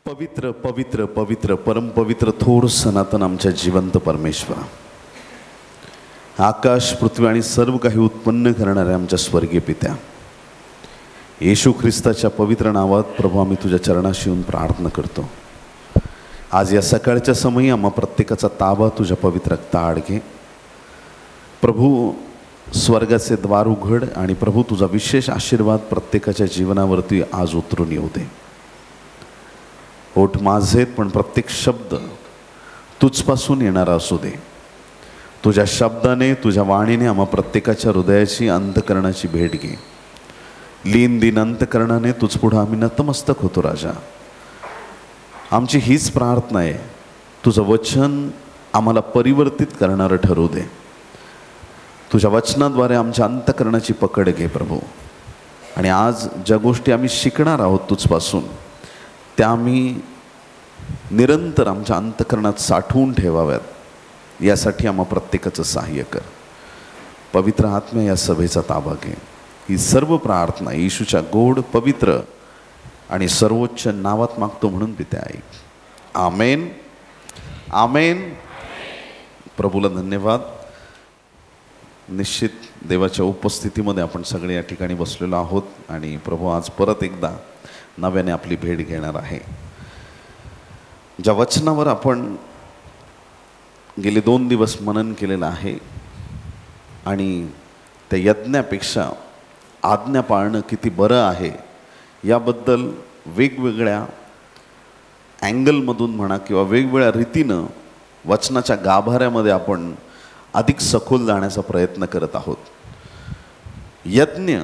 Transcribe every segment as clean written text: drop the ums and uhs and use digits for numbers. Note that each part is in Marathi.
पवित्र पवित्र पवित्र परमपवित्र थोर सनातन आमच्या जिवंत परमेश्वरा, आकाश पृथ्वी आणि सर्व काही उत्पन्न करणाऱ्या आमच्या स्वर्गीय पित्या, येशू ख्रिस्ताच्या पवित्र नावात प्रभू आम्ही तुझ्या चरणाशी येऊन प्रार्थना करतो। आज या सकाळच्या समयी आम्हा प्रत्येकाचा ताबा तुझ्या पवित्र रक्ताआड घे प्रभू। स्वर्गाचे द्वार उघड आणि प्रभू तुझा विशेष आशीर्वाद प्रत्येकाच्या जीवनावरती आज उतरून येऊ दे। ओठ माझेत पण प्रत्येक शब्द तुझपासून येणारा असू दे। तुझ्या शब्दाने तुझ्या वाणीने आम्हा प्रत्येकाच्या हृदयाची अंतकरणाची भेट घे। लीन दिन अंतकरणाने तुझपुढे आम्ही नतमस्तक होतो राजा। आमची हीच प्रार्थना आहे, तुझं वचन आम्हाला परिवर्तित करणारं ठरू दे। तुझ्या वचनाद्वारे आमच्या अंतकरणाची पकड घे प्रभू। आणि आज ज्या गोष्टी आम्ही शिकणार आहोत तुझपासून त्या आम्ही निरंतर आमच्या अंतकरणात साठवून ठेवाव्यात, यासाठी आम्हा प्रत्येकाचं सहाय्य कर। पवित्र आत्मा या सभेचा ताबा घे। ही सर्व प्रार्थना येशूच्या गोड पवित्र आणि सर्वोच्च नावात मागतो म्हणून पित्या ऐक, आमेन आमेन। प्रभूला धन्यवाद। निश्चित देवाच्या उपस्थितीमध्ये आपण सगळे या ठिकाणी बसलेलो आहोत आणि प्रभू आज परत एकदा नव्याने आपली भेट घेणार आहे। ज्या वचनावर आपण गेले 2 दिवस मनन केलेलं आहे आणि त्या यज्ञापेक्षा आज्ञा पाळणं किती बरं आहे याबद्दल वेगवेगळ्या अँगलमधून म्हणा किंवा वेगवेगळ्या रीतीनं वचनाच्या गाभाऱ्यामध्ये आपण अधिक सखोल जाण्याचा प्रयत्न करत आहोत। यज्ञ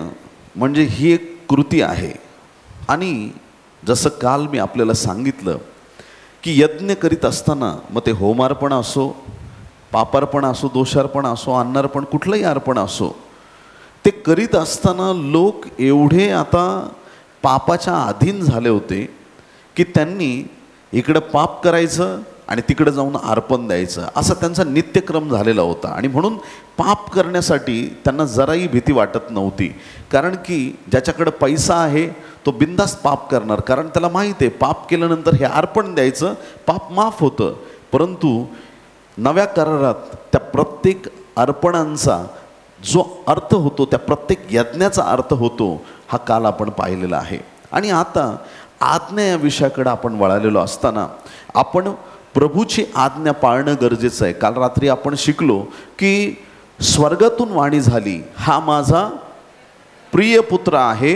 म्हणजे ही एक कृती आहे आणि जसं काल मी आपल्याला सांगितलं की यज्ञ करीत असताना मग ते होमार्पण असो, पापार्पण असो, दोषार्पण असो, अन्नार्पण, कुठलंही अर्पण असो, ते करीत असताना लोक एवढे आता पापाच्या अधीन झाले होते की त्यांनी इकडं पाप करायचं आणि तिकडे जाऊन अर्पण द्यायचं, असा त्यांचा नित्यक्रम झालेला होता। आणि म्हणून पाप करण्यासाठी त्यांना जराही भीती वाटत नव्हती, कारण की ज्याच्याकडे पैसा आहे तो बिनधास्त पाप करणार, कारण त्याला माहीत आहे पाप केल्यानंतर हे अर्पण द्यायचं, पाप माफ होतं। परंतु नव्या करारात त्या प्रत्येक अर्पणांचा जो अर्थ होतो, त्या प्रत्येक यज्ञाचा अर्थ होतो, हा काल आपण पाहिलेला आहे। आणि आता आज्ञा या विषयाकडे आपण वळालेलो असताना आपण प्रभूची आज्ञा पाळणं गरजेचं आहे। काल रात्री आपण शिकलो की स्वर्गातून वाणी झाली, हा माझा प्रिय पुत्र आहे,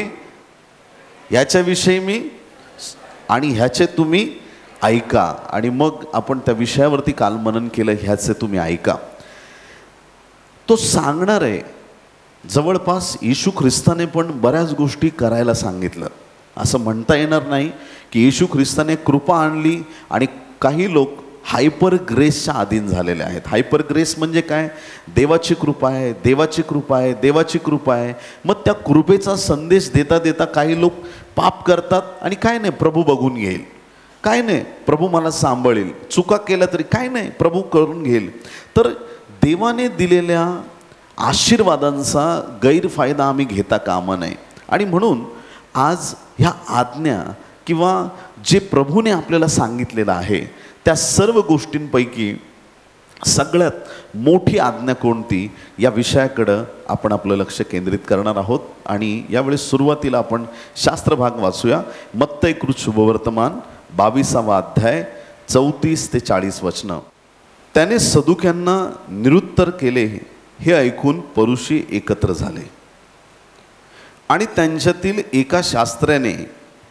ह्याच्याविषयी मी आणि ह्याचे तुम्ही ऐका। आणि मग आपण त्या विषयावरती काल मनन केलं, ह्याचे तुम्ही ऐका। तो सांगणार आहे। जवळपास येशू ख्रिस्ताने पण बऱ्याच गोष्टी करायला सांगितलं। असं म्हणता येणार नाही की येशू ख्रिस्ताने कृपा आणली आणि काही लोक हायपर ग्रेसच्या अधीन झालेले आहेत। हायपर ग्रेस म्हणजे काय? देवाची कृपा आहे, देवाची कृपा आहे, देवाची कृपा आहे। मग त्या कृपेचा संदेश देता देता काही लोक पाप करतात आणि काय नाही प्रभू बघून घेईल, काय नाही प्रभू मला सांभाळेल, चुका केल्या तरी काय नाही प्रभू करून घेईल। तर देवाने दिलेल्या आशीर्वादांचा गैरफायदा आम्ही घेता कामा नये। आणि म्हणून आज ह्या आज्ञा किंवा जे प्रभूने आपल्याला सांगितलेलं आहे त्या सर्व गोष्टींपैकी सगळ्यात मोठी आज्ञा कोणती, या विषयाकडं आपण आपलं लक्ष केंद्रित करणार आहोत। आणि यावेळेस सुरुवातीला आपण शास्त्रभाग वाचूया। मत्तई कृत शुभवर्तमान 22वा अध्याय 34 ते 40 वचनं। त्याने सदुक्यांना निरुत्तर केले, हे ऐकून परुषी एकत्र झाले आणि त्यांच्यातील एका शास्त्र्याने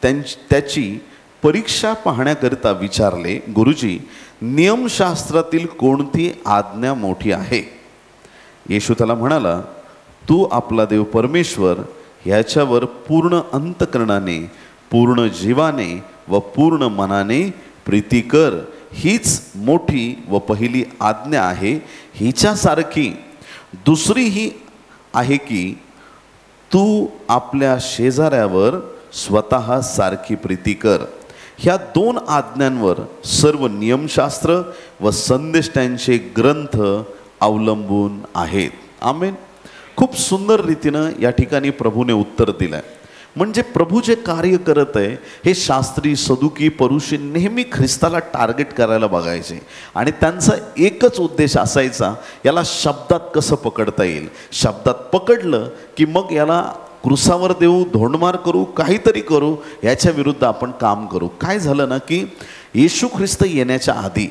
त्याची परीक्षा पाहण्याकरिता विचारले, गुरुजी, नियमशास्त्रातील कोणती आज्ञा मोठी आहे? येशू त्याला म्हणाला, तू आपला देव परमेश्वर ह्याच्यावर पूर्ण अंतकरणाने, पूर्ण जीवाने व पूर्ण मनाने प्रीती कर, हीच मोठी व पहिली आज्ञा आहे। हिच्यासारखी दुसरी ही आहे की तू आपल्या शेजाऱ्यावर स्वतः सारखी प्रीती कर। ह्या 2 आज्ञांवर सर्व नियमशास्त्र व संदेष्टांचे ग्रंथ अवलंबून आहेत। आमेन। खूप सुंदर रीतीनं या ठिकाणी प्रभूने उत्तर दिलं आहे। म्हणजे प्रभू जे कार्य करत आहे हे शास्त्री, सदुकी, परुषी नेहमी ख्रिस्ताला टार्गेट करायला बघायचे आणि त्यांचा एकच उद्देश असायचा, याला शब्दात कसं पकडता येईल. शब्दात पकडलं की मग याला क्रुसावर देऊ, धोंडमार करू, काहीतरी करू, याच्या विरुद्ध आपण काम करू. काय झालं ना की येशू ख्रिस्त येण्याच्या आधी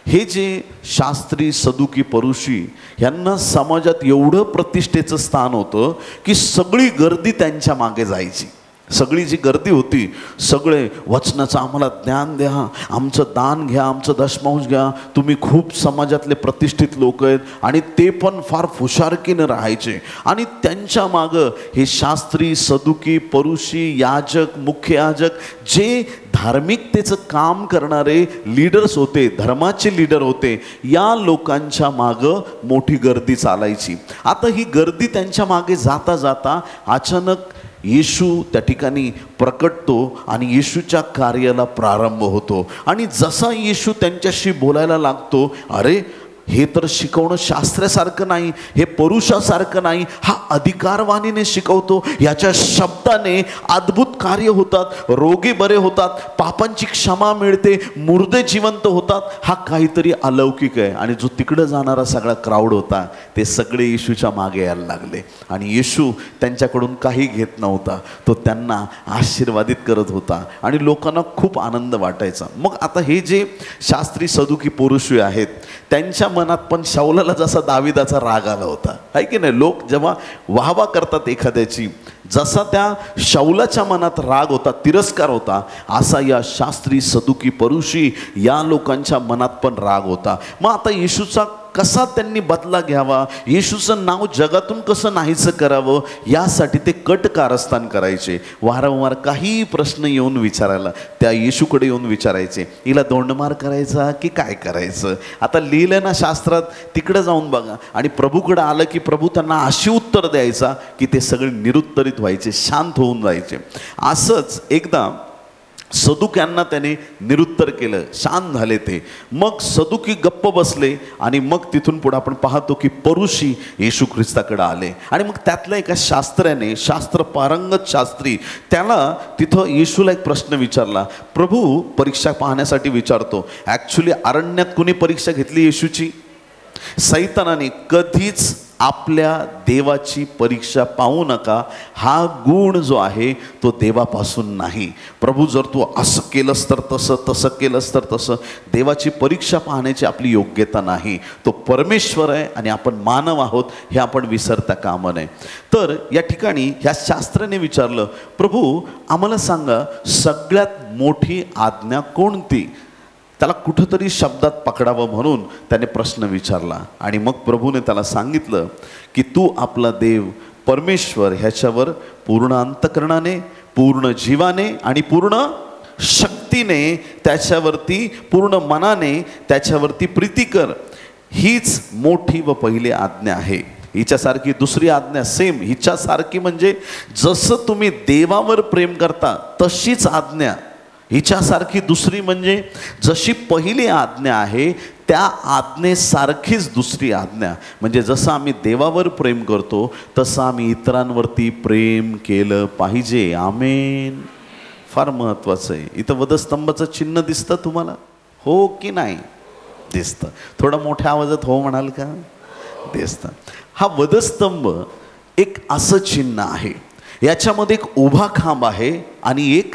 हे जे शास्त्री, सदुकी, परुषी यांना समाजात एवढं प्रतिष्ठेचं स्थान होतं की सगळी गर्दी त्यांच्या मागे जायची. सगळी जी गर्दी होती, सगळे वचनाचं आम्हाला ज्ञान द्या, आमचं दान घ्या, आमचं दशमांश घ्या, तुम्ही खूप समाजातले प्रतिष्ठित लोक आहेत, आणि ते पण फार हुशारकीनं राहायचे. आणि त्यांच्या मागं हे शास्त्री, सदुकी, परुषी, याजक, मुख्य याजक, जे धार्मिकतेचं काम करणारे लीडर्स होते, धर्माचे लीडर होते, या लोकांच्या मागं मोठी गर्दी चालायची. आता ही गर्दी त्यांच्या मागे जाता जाता अचानक येशू त्या ठिकाणी प्रकटतो आणि येशूच्या कार्याला प्रारंभ होतो. आणि जसा येशू त्यांच्याशी बोलायला लागतो, अरे हे तर शिकवणं शास्त्रासारखं नाही, हे पुरुषासारखं नाही, हा अधिकारवाणीने शिकवतो, याच्या शब्दाने अद्भुत कार्य होतात, रोगी बरे होतात, पापांची क्षमा मिळते, मुर्दे जिवंत होतात, हा काहीतरी अलौकिक आहे. आणि जो तिकडं जाणारा सगळा क्राऊड होता ते सगळे येशूच्या मागे यायला लागले आणि येशू त्यांच्याकडून काही घेत नव्हता, तो त्यांना आशीर्वादित करत होता आणि लोकांना खूप आनंद वाटायचा. मग आता हे जे शास्त्री, सदुकी, पुरुषी आहेत त्यांच्या मनात पण शाऊलाला जसा दाविदाचा राग आला होता, आहे की नाही. लोक जेव्हा वाहवा करतात एखाद्याची, जसा त्या शाऊलाच्या मनात राग होता, तिरस्कार होता, असा या शास्त्री, सदुकी, परुषी या लोकांच्या मनात पण राग होता. मग आता येशूचा कसा त्यांनी बदला घ्यावा, येशूचं नाव जगातून कसं नाहीसं करावं, यासाठी ते कट कारस्थान करायचे. वारंवार काही प्रश्न येऊन विचारायला, त्या येशूकडे येऊन विचारायचे, हिला दोंडमार करायचा की काय करायचं. आता लिहिलं ना शास्त्रात, तिकडे जाऊन बघा. आणि प्रभूकडे आलं की प्रभू त्यांना अशी उत्तर द्यायचा की ते सगळे निरुत्तरित व्हायचे, शांत होऊन जायचे. असंच एकदा सदुक्यांना त्याने निरुत्तर केलं, शांत झाले ते. मग सदुकी गप्प बसले आणि मग तिथून पुढे आपण पाहतो की परुषी येशू ख्रिस्ताकडे आले. आणि मग त्यातल्या एका शास्त्र्याने, शास्त्र पारंगत शास्त्री, त्याला तिथं येशूला एक प्रश्न विचारला. प्रभू परीक्षा पाहण्यासाठी विचारतो, ॲक्च्युली अरण्यात कुणी परीक्षा घेतली येशूची? सैतानाने कधीच आपल्या देवाची परीक्षा पाहू नका, हा गुण जो आहे तो देवापासून नाही. प्रभू जर तू असं केलंस तर तसं, तसं केलंस तर तसं, देवाची परीक्षा पाहण्याची आपली योग्यता नाही. तो परमेश्वर आहे आणि आपण मानव आहोत, हे आपण विसरता कामा नये. तर या ठिकाणी ह्या शास्त्राने विचारलं, प्रभू आम्हाला सांगा सगळ्यात मोठी आज्ञा कोणती? त्याला कुठंतरी शब्दात पकडावं म्हणून त्याने प्रश्न विचारला. आणि मग प्रभूने त्याला सांगितलं की तू आपला देव परमेश्वर ह्याच्यावर पूर्ण अंतःकरणाने, पूर्ण जीवाने आणि पूर्ण शक्तीने, त्याच्यावरती पूर्ण मनाने त्याच्यावरती प्रीती कर. हीच मोठी व पहिली आज्ञा आहे. हिच्यासारखी दुसरी आज्ञा सेम हिच्यासारखी, म्हणजे जसं तुम्ही देवावर प्रेम करता तशीच आज्ञा, हिच्यासारखी दुसरी म्हणजे जशी पहिली आज्ञा आहे त्या आज्ञेसारखीच दुसरी आज्ञा. म्हणजे जसं आम्ही देवावर प्रेम करतो तसं आम्ही इतरांवरती प्रेम केलं पाहिजे. आमेन. फार महत्त्वाचं आहे. इथं वधस्तंभाचं चिन्ह दिसतं तुम्हाला, हो की नाही? दिसतं. थोडं मोठ्या आवाजात हो म्हणाल का? दिसतं. हा वधस्तंभ एक असं चिन्ह आहे, याच्यामध्ये एक उभा खांब आहे आणि एक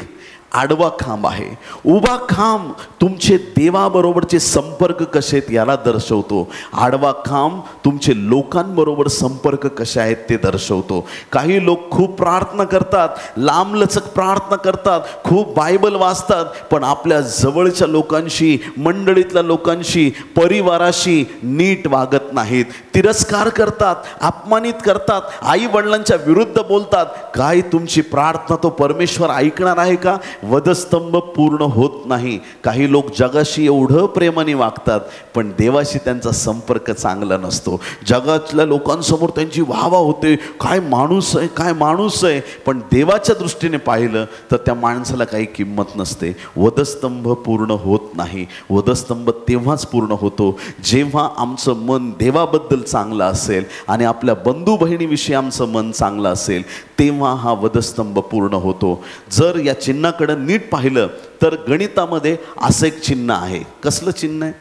आडवा खांब आहे. उभा खांब तुमचे देवाबरोबरचे संपर्क कसे आहेत याला दर्शवतो. आडवा खांब तुमचे लोकांबरोबर संपर्क कसे आहेत ते दर्शवतो. काही लोक खूप प्रार्थना करतात, लांबलचक प्रार्थना करतात, खूप बायबल वाचतात, पण आपल्या जवळच्या लोकांशी, मंडळीतल्या लोकांशी, परिवाराशी नीट वागत नाहीत. तिरस्कार करतात, अपमानित करतात, आई वडिलांच्या विरुद्ध बोलतात. काय तुमची प्रार्थना तो परमेश्वर ऐकणार आहे का? वधस्तंभ पूर्ण होत नाही. काही लोक जगाशी एवढं प्रेमाने वागतात पण देवाशी त्यांचा संपर्क चांगला नसतो. जगातल्या लोकांसमोर त्यांची वाहवा होते, काय माणूस आहे, काय माणूस आहे, पण देवाच्या दृष्टीने पाहिलं तर त्या माणसाला काही किंमत नसते. वधस्तंभ पूर्ण होत नाही. वधस्तंभ तेव्हाच पूर्ण होतो जेव्हा आमचं मन देवाबद्दल आमच्याबद्दल चांगलं असेल आणि आपल्या बंधू बहिणीविषयी आमचं मन चांगलं असेल, तेव्हा हा वधस्तंभ पूर्ण होतो. जर या चिन्हाकडे नीट पाहिलं तर गणितामध्ये असं एक चिन्ह आहे. कसलं चिन्ह आहे?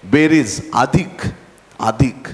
बेरीज, अधिक. अधिक.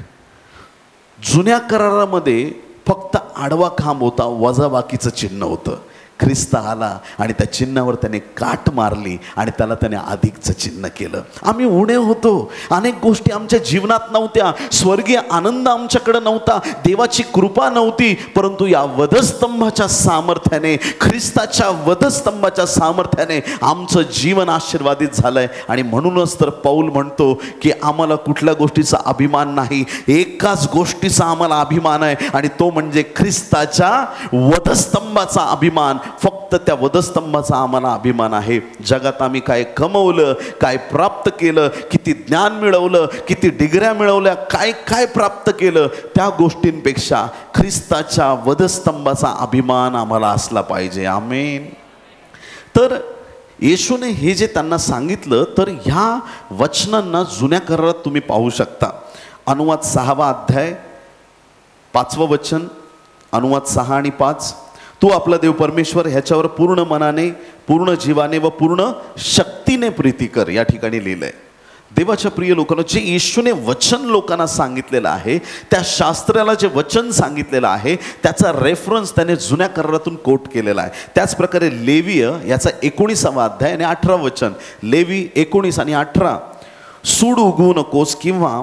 जुन्या करारामध्ये फक्त आडवा खांब होता, वजाबाकीचं चिन्ह होतं. ख्रिस्त आला आणि त्या चिन्हावर त्याने काट मारली आणि त्याला त्याने अधिकचं चिन्ह केलं. आम्ही उणे होतो, अनेक गोष्टी आमच्या जीवनात नव्हत्या, स्वर्गीय आनंद आमच्याकडे नव्हता, देवाची कृपा नव्हती. परंतु या वधस्तंभाच्या सामर्थ्याने, ख्रिस्ताच्या वधस्तंभाच्या सामर्थ्याने आमचं जीवन आशीर्वादित झालंय. आणि म्हणूनच तर पौल म्हणतो की आम्हाला कुठल्या गोष्टीचा अभिमान नाही, एकाच गोष्टीचा आम्हाला अभिमान आहे आणि तो म्हणजे ख्रिस्ताच्या वधस्तंभाचा अभिमान. फक्त त्या वधस्तंभाचा आम्हाला अभिमान आहे. जगात आम्ही काय कमवलं, काय प्राप्त केलं, किती ज्ञान मिळवलं, किती डिग्र्या मिळवल्या, काय काय प्राप्त केलं, त्या गोष्टींपेक्षा ख्रिस्ताच्या वधस्तंभाचा अभिमान आम्हाला असला पाहिजे. आमेन. तर येशूने हे जे त्यांना सांगितलं, तर ह्या वचनांना जुन्या करारात तुम्ही पाहू शकता. अनुवाद 6वा अध्याय 5वं वचन, अनुवाद 6 आणि 5. तू आपला देव परमेश्वर ह्याच्यावर पूर्ण मनाने, पूर्ण जीवाने व पूर्ण शक्तीने प्रीती कर, या ठिकाणी लिहिलंय. देवाच्या प्रिय लोकांना, जे येशूने वचन लोकांना सांगितलेलं आहे, त्या शास्त्राला जे वचन सांगितलेलं आहे त्याचा रेफरन्स त्याने जुन्या करारातून कोट केलेला आहे. त्याचप्रकारे लेवीय याचा 19वा अध्याय आणि 18 वचन, लेवी 19 आणि 18. सूड उगवू नकोस किंवा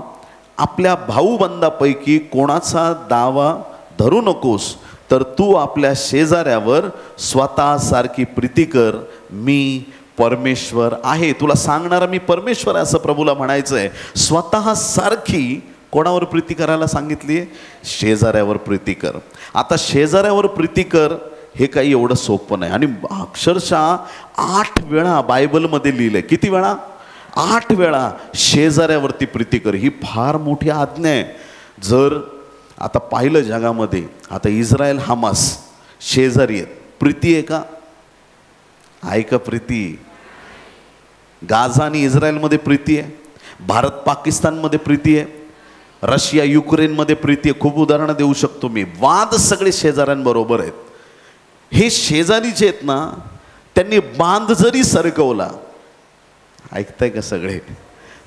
आपल्या भाऊबंदापैकी कोणाचा दावा धरू नकोस, तर तू आपल्या शेजाऱ्यावर स्वतःसारखी प्रीती कर, मी परमेश्वर आहे. तुला सांगणारा मी परमेश्वर आहे असं प्रभूला म्हणायचं आहे. स्वतःसारखी कोणावर प्रीती करायला सांगितली आहे? शेजाऱ्यावर प्रीती कर. आता शेजाऱ्यावर प्रीती कर हे काही एवढं सोपं नाही. आणि अक्षरशः 8 वेळा बायबलमध्ये लिहिलंय. किती वेळा? 8 वेळा शेजाऱ्यावरती प्रीती कर. ही फार मोठी आज्ञा आहे. जर आता पाहिलं जगामध्ये, आता इस्रायल हमास शेजारी आहेत, प्रीती आहे का? आहे का प्रीती? गाझा आणि इस्रायलमध्ये प्रीती आहे, भारत पाकिस्तानमध्ये प्रीती आहे, रशिया युक्रेनमध्ये प्रीती आहे. खूप उदाहरणं देऊ शकतो मी. वाद सगळे शेजाऱ्यांबरोबर आहेत. हे शेजारी जे आहेत ना, त्यांनी बांध जरी सरकवला, ऐकताय का सगळे,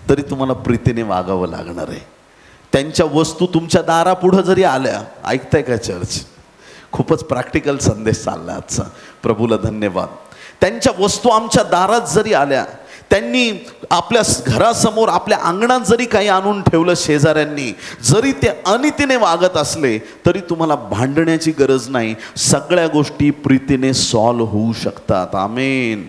तरी तुम्हाला प्रीतीने वागावं लागणार आहे. त्यांच्या वस्तू तुमच्या दारापुढं जरी आल्या, ऐकताय का चर्च? खूपच प्रॅक्टिकल संदेश चालला आजचा. प्रभूला धन्यवाद. त्यांच्या वस्तू आमच्या दारात जरी आल्या, त्यांनी आपल्या घरासमोर, आपल्या अंगणात जरी काही आणून ठेवलं शेजाऱ्यांनी, जरी ते अनितीने वागत असले, तरी तुम्हाला भांडण्याची गरज नाही. सगळ्या गोष्टी प्रीतीने सॉल्व्ह होऊ शकतात. आमेन.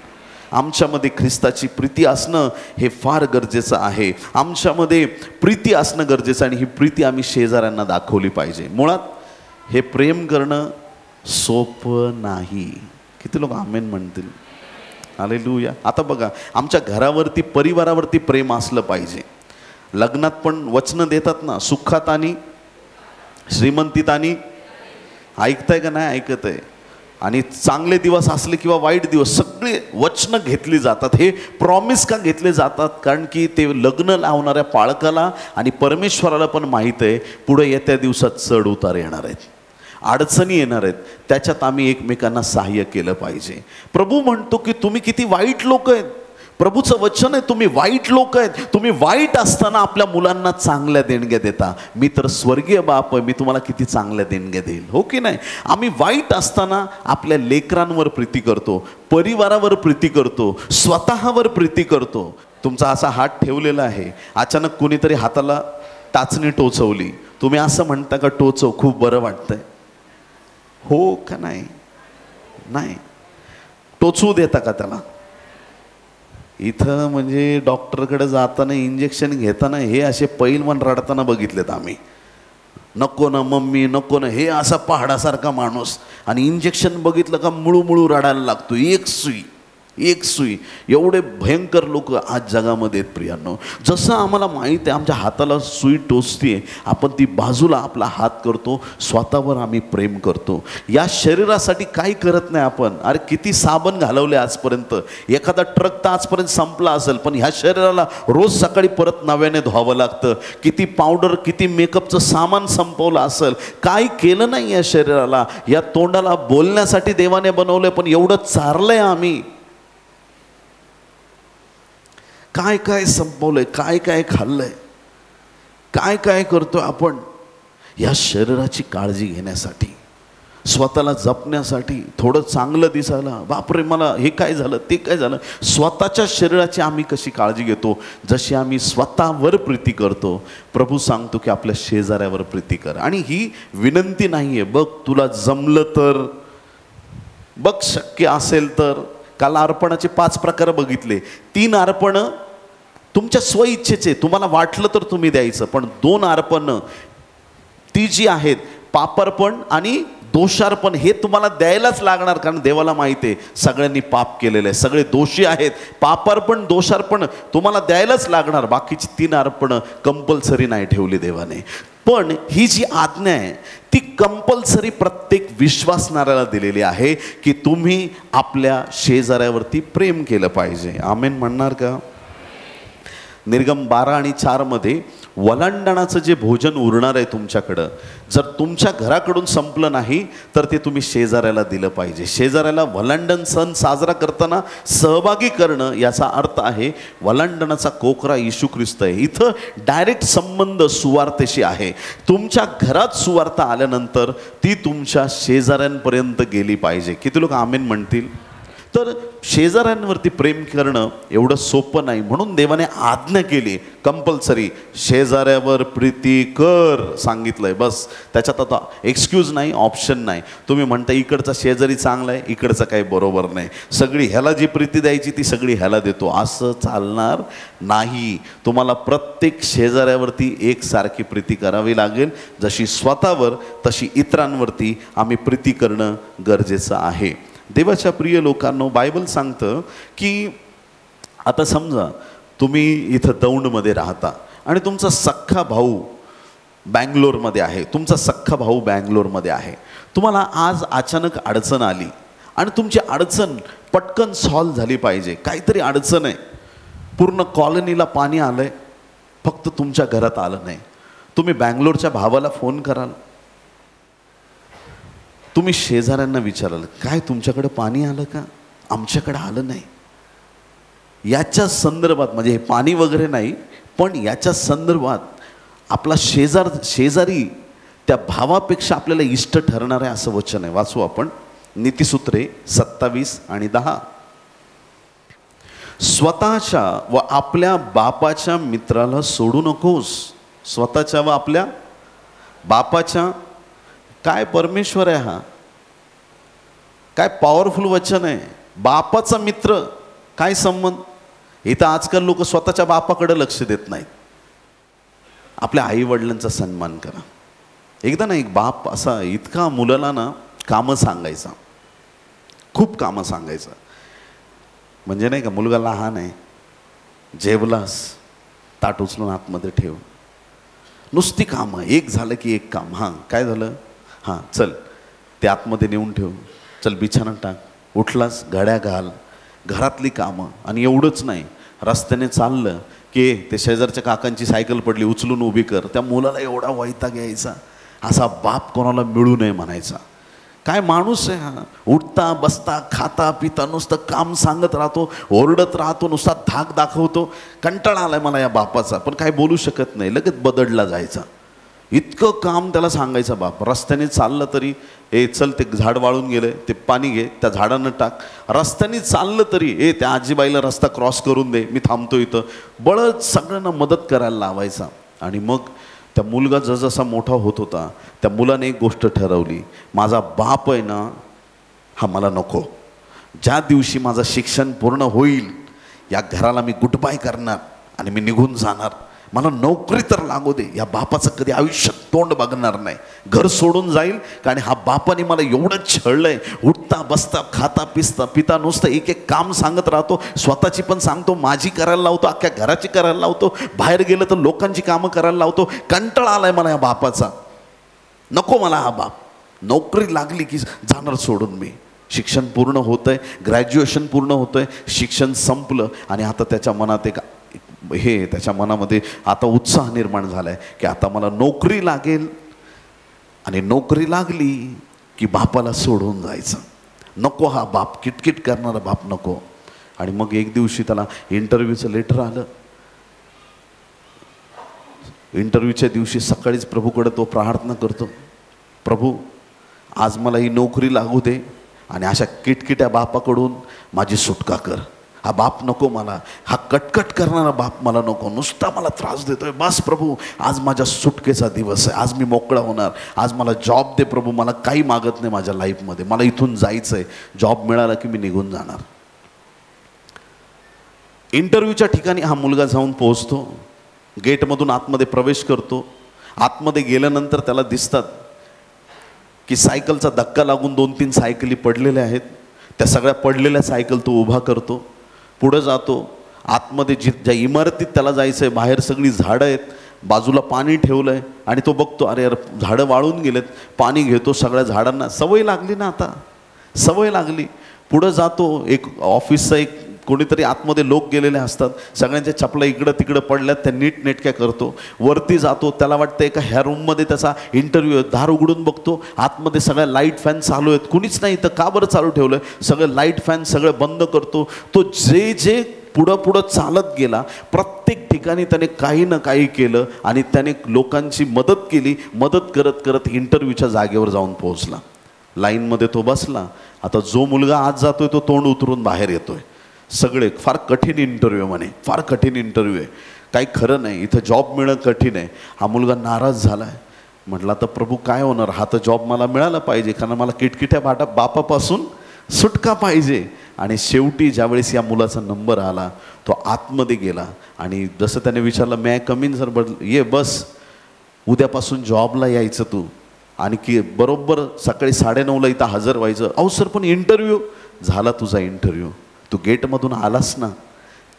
आमच्यामध्ये ख्रिस्ताची प्रीती असणं हे फार गरजेचं आहे. आमच्यामध्ये प्रीती असणं गरजेचं, आणि ही प्रीती आम्ही शेजाऱ्यांना दाखवली पाहिजे. मुळात हे प्रेम करणं सोपं नाही. किती लोक आमेन म्हणतील? हालेलुया. आता बघा, आमच्या घरावरती, परिवारावरती प्रेम असलं पाहिजे. लग्नात पण वचनं देतात ना, सुखात आणि श्रीमंतीत आणि, ऐकताय का नाही? ऐकत आहे. आणि चांगले दिवस असले किंवा वाईट दिवस, सगळे वचनं घेतली जातात. हे प्रॉमिस का घेतले जातात? कारण की ते लग्न लावणाऱ्या पाळकाला आणि परमेश्वराला पण माहीत आहे पुढे येत्या दिवसात चढ उतार येणार आहेत, अडचणी येणार आहेत. त्याच्यात आम्ही एकमेकांना सहाय्य केलं पाहिजे. प्रभू म्हणतो की तुम्ही किती वाईट लोक आहेत. प्रभूचं वचन आहे, तुम्ही वाईट लोक आहेत. तुम्ही वाईट असताना आपल्या मुलांना चांगल्या देणग्या देता. मी तर स्वर्गीय बाप आहे, मी तुम्हाला किती चांगल्या देणग्या देईल, हो की नाही? आम्ही वाईट असताना आपल्या लेकरांवर प्रीती करतो, परिवारावर प्रीती करतो, स्वतःवर प्रीती करतो. तुमचा असा हात ठेवलेला आहे, अचानक कुणीतरी हाताला टाचणी टोचवली, तुम्ही असं म्हणता का टोचव, खूप बरं वाटतंय? हो का नाही? नाही. टोचवू देता का त्याला? इथं म्हणजे डॉक्टरकडे जाताना, इंजेक्शन घेताना हे असे पैलवान रडताना बघितलेत आम्ही. नको ना मम्मी, नको ना. हे असा पहाडासारखा माणूस, आणि इंजेक्शन बघितलं का मुळू मुळू रडायला लागतो. एक सुई, एक सुई. एवढे भयंकर लोक आज जगामध्ये आहेत प्रियांनो. जसं आम्हाला माहीत आहे आमच्या हाताला सुई टोचते, आपण ती बाजूला आपला हात करतो, स्वतःवर आम्ही प्रेम करतो. या शरीरासाठी काही करत नाही आपण. अरे किती साबण घालवले आजपर्यंत, एखादा ट्रक तर आजपर्यंत संपला असेल, पण ह्या शरीराला रोज सकाळी परत नव्याने धुवावं लागतं. किती पावडर, किती मेकअपचं सामान संपवलं असेल, काही केलं नाही या शरीराला. या तोंडाला बोलण्यासाठी देवाने बनवलंय, पण एवढं चारलंय आम्ही, काय काय संपवलंय, काय काय खाल्लंय, काय काय करतोय आपण या शरीराची काळजी घेण्यासाठी, स्वतःला जपण्यासाठी, थोडं चांगलं दिसायला. बापरे मला हे काय झालं, ते काय झालं. स्वतःच्या शरीराची आम्ही कशी काळजी घेतो, जशी आम्ही स्वतःवर प्रीती करतो. प्रभू सांगतो की आपल्या शेजाऱ्यावर प्रीती कर. आणि ही विनंती नाही आहे, बघ तुला जमलं तर, बघ शक्य असेल तर. काल अर्पणाचे 5 प्रकार बघितले. 3 अर्पणं तुमच्या स्वइच्छेचे, तुम्हाला वाटलं तर तुम्ही द्यायचं, पण 2 अर्पणं ती जी आहेत, पापार्पण आणि दोषार्पण, हे तुम्हाला द्यायलाच लागणार. कारण देवाला माहिती आहे सगळ्यांनी पाप केलेलं आहे, सगळे दोषी आहेत. पापार्पण, दोषार्पण तुम्हाला द्यायलाच लागणार. बाकीची 3 अर्पणं कंपल्सरी नाही ठेवली देवाने. पण ही जी आज्ञा आहे ती कंपल्सरी प्रत्येक विश्वासणाऱ्याला दिलेली आहे की तुम्ही आपल्या शेजाऱ्यावरती प्रेम केलं पाहिजे. आमेन म्हणणार का? निर्गम 12 आणि 4 मध्ये वलांडणाचं जे भोजन उरणार आहे तुमच्याकडं, जर तुमच्या घराकडून संपलं नाही तर ते तुम्ही शेजाऱ्याला दिलं पाहिजे. शेजाऱ्याला वलांडण सण साजरा करताना सहभागी करणं, याचा अर्थ आहे वलांडणाचा कोकरा येशू ख्रिस्त आहे. इथं डायरेक्ट संबंध सुवार्तेशी आहे. तुमच्या घरात सुवार्ता आल्यानंतर ती तुमच्या शेजाऱ्यांपर्यंत गेली पाहिजे. किती लोक आमेन म्हणतील? तर शेजाऱ्यांवरती प्रेम करणं एवढं सोपं नाही, म्हणून देवाने आज्ञा केली कंपल्सरी शेजाऱ्यावर प्रीती कर सांगितलंय. बस त्याच्यात आता एक्सक्यूज नाही, ऑप्शन नाही. तुम्ही म्हणता इकडचा शेजारी चांगला आहे, इकडचं काही बरोबर नाही, सगळी ह्याला जी प्रीती द्यायची ती सगळी ह्याला देतो, असं चालणार नाही. तुम्हाला प्रत्येक शेजाऱ्यावरती एकसारखी प्रीती करावी लागेल. जशी स्वतःवर तशी इतरांवरती आम्ही प्रीती करणं गरजेचं आहे. देवाच्या प्रिय लोकांनो, बायबल सांगतं की आता समजा तुम्ही इथं दौंडमध्ये राहता आणि तुमचा सख्खा भाऊ बँगलोरमध्ये आहे, तुमचा सख्खा भाऊ बँगलोरमध्ये आहे. तुम्हाला आज अचानक अडचण आली आणि तुमची अडचण पटकन सॉल्व्ह झाली पाहिजे. काहीतरी अडचण आहे, पूर्ण कॉलनीला पाणी आलं आहे, फक्त तुमच्या घरात आलं नाही. तुम्ही बँगलोरच्या भावाला फोन कराल, तुम्ही शेजाऱ्यांना विचाराल काय तुमच्याकडे पाणी आलं का? आमच्याकडे आलं नाही. याच्या संदर्भात, म्हणजे हे पाणी वगैरे नाही, पण याच्या संदर्भात आपला शेजारी त्या भावापेक्षा आपल्याला इष्ट ठरणार आहे असं वचन आहे. वाचू आपण नीतिसूत्रे 27 आणि 10. स्वतःच्या व आपल्या बापाच्या मित्राला सोडू नकोस. स्वतःच्या व आपल्या बापाच्या, काय परमेश्वर आहे हा, काय पॉवरफुल वचन आहे. बापाचा मित्र, काय संबंध. इथं आजकाल लोक स्वतःच्या बापाकडे लक्ष देत नाहीत. आपल्या आई वडिलांचा सन्मान करा. एकदा ना एक बाप असा इतका मुलाला ना कामं सांगायचा, खूप कामं सांगायचं. म्हणजे नाही का, मुलगा लहान आहे, जेवलास ताट उचलून आतमध्ये ठेव, नुसती कामं, एक झालं की एक काम. हां काय झालं, हां चल ते आतमध्ये नेऊन ठेव, चल बिछाना टाक, उठलास घड्या घाल, घरातली कामं. आणि एवढंच नाही, रस्त्याने चाललं की ते शेजारच्या काकांची सायकल पडली, उचलून उभी कर. त्या मुलाला एवढा वैताग यायचा. असा बाप कोणाला मिळू नये म्हणायचा. काय माणूस आहे हा, उठता बसता खाता पिता नुसतं काम सांगत राहतो, ओरडत राहतो, नुसता धाक दाखवतो. कंटाळा आलाय मला या बापाचा, पण काय बोलू शकत नाही, लगेच बदडला जायचा. इतकं काम त्याला सांगायचा बाप. रस्त्याने चाललं तरी ए चल ते झाड वाळून गेलं, ते पाणी घे, त्या झाडानं टाक. रस्त्याने चाललं तरी ए त्या आजीबाईला रस्ता क्रॉस करून दे, मी थांबतो इथं. बळच सगळ्यांना मदत करायला लावायचा. आणि मग त्या मुलगा जसजसा मोठा होत होता, त्या मुलाने एक गोष्ट ठरवली, माझा बाप आहे ना हा मला नको. ज्या दिवशी माझं शिक्षण पूर्ण होईल या घराला मी गुड बाय करणार आणि मी निघून जाणार. मला नोकरी तर लागू दे, या बापाचं कधी आयुष्यात तोंड बघणार नाही, घर सोडून जाईल, कारण हा बापाने मला एवढं छळलंय, उठता बसता खाता पिता नुसतं एक एक काम सांगत राहतो, स्वतःची पण सांगतो, माझी करायला लावतो, अख्ख्या घराची करायला लावतो, बाहेर गेलं तर लोकांची कामं करायला लावतो. कंटाळा आलाय मला या बापाचा, नको मला हा बाप. नोकरी लागली की जाणार सोडून मी. शिक्षण पूर्ण होतंय, ग्रॅज्युएशन पूर्ण होतंय, शिक्षण संपलं आणि आता त्याच्या मनात त्याच्या मनामध्ये आता उत्साह निर्माण झालाय की आता मला नोकरी लागेल, आणि नोकरी लागली की बापाला सोडून जायचं. नको हा बाप, किटकिट करणारा बाप नको. आणि मग एक दिवशी त्याला इंटरव्ह्यूचं लेटर आलं. इंटरव्ह्यूच्या दिवशी सकाळीच प्रभूकडे तो प्रार्थना करतो, प्रभू आज मला ही नोकरी लागू दे आणि अशा किटकिट्या बापाकडून माझी सुटका कर. हा बाप नको मला, हा कटकट करणारा बाप मला नको, नुसता मला त्रास देतोय. बस प्रभू, आज माझ्या सुटकेचा दिवस आहे, आज मी मोकळा होणार, आज मला जॉब दे प्रभू, मला काही मागत नाही माझ्या लाईफमध्ये, मला इथून जायचं आहे, जॉब मिळाला की मी निघून जाणार. इंटरव्ह्यूच्या ठिकाणी हा मुलगा जाऊन पोहोचतो, गेटमधून आतमध्ये प्रवेश करतो. आतमध्ये गेल्यानंतर त्याला दिसतात की सायकलचा धक्का लागून 2-3 सायकली पडलेल्या आहेत. त्या सगळ्या पडलेल्या सायकल तो उभा करतो, पुढं जातो. आतमध्ये ज्या इमारतीत त्याला जायचं आहे, बाहेर सगळी झाडं आहेत, बाजूला पाणी ठेवलं आहे, आणि तो बघतो अरे यार झाडं वाळून गेलेत. पाणी घेतो, सगळ्या झाडांना सवय लागली ना, आता सवय लागली. पुढं जातो, एक ऑफिसचा एक कोणीतरी आतमध्ये लोक गेलेले असतात, सगळ्यांच्या चपला इकडं तिकडं पडल्यात, त्या नीटनेटक्या करतो. वरती जातो, त्याला वाटतं एका ह्या रूममध्ये त्याचा इंटरव्ह्यू आहे. दार उघडून बघतो, आतमध्ये सगळ्या लाईट फॅन चालू आहेत, कुणीच नाही. तर का बरं चालू ठेवलं आहे? सगळे लाईट फॅन सगळे बंद करतो. तो जे पुढं चालत गेला, प्रत्येक ठिकाणी त्याने काही ना काही केलं आणि त्याने लोकांची मदत केली. मदत करत करत इंटरव्ह्यूच्या जागेवर जाऊन पोहोचला. लाईनमध्ये तो बसला. आता जो मुलगा आत जातोय तो तोंड उतरून बाहेर येतोय. सगळे फार कठीण इंटरव्ह्यू म्हणे, फार कठीण इंटरव्ह्यू आहे, काही खरं नाही, इथं जॉब मिळणं कठीण आहे. हा मुलगा नाराज झाला आहे. म्हटलं तर प्रभू काय होणार, हा तर जॉब मला मिळाला पाहिजे, कारण मला किटकिट्या बापापासून सुटका पाहिजे. आणि शेवटी ज्यावेळेस या मुलाचा नंबर आला, तो आतमध्ये गेला आणि जसं त्याने विचारलं, मी कम इन सर, ये बस, उद्यापासून जॉबला यायचं तू, आणि की बरोबर सकाळी 9:30ला इथं हजर व्हायचं. अहो सर पण इंटरव्ह्यू झाला, तुझा इंटरव्ह्यू, तू गेटमधून आलास ना,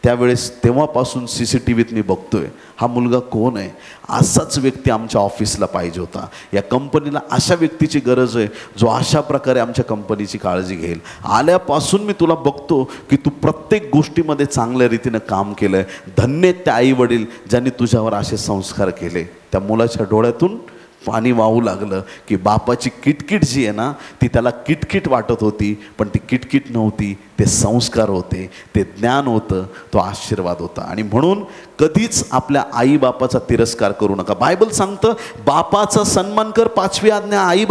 त्यावेळेस तेव्हापासून CCTVत मी बघतोय हा मुलगा कोण आहे. असाच व्यक्ती आमच्या ऑफिसला पाहिजे होता. या कंपनीला अशा व्यक्तीची गरज आहे जो अशा प्रकारे आमच्या कंपनीची काळजी घेईल. आल्यापासून मी तुला बघतो की तू प्रत्येक गोष्टीमध्ये चांगल्या रीतीनं काम केलं आहे. धन्य त्या आई वडील ज्यांनी तुझ्यावर असे संस्कार केले. त्या मुलाच्या डोळ्यातून पाणी वाहू लागलं की बापाची किटकिट जी आहे ना, ती त्याला किटकिट वाटत होती, पण ती किटकिट नव्हती, ते संस्कार होते, ते ज्ञान होतं, तो आशीर्वाद होता. आणि म्हणून कधीच आपल्या आई बापाचा तिरस्कार करू नका. बायबल सांगतं बापाचा सन्मान कर. 5वी आज्ञा आई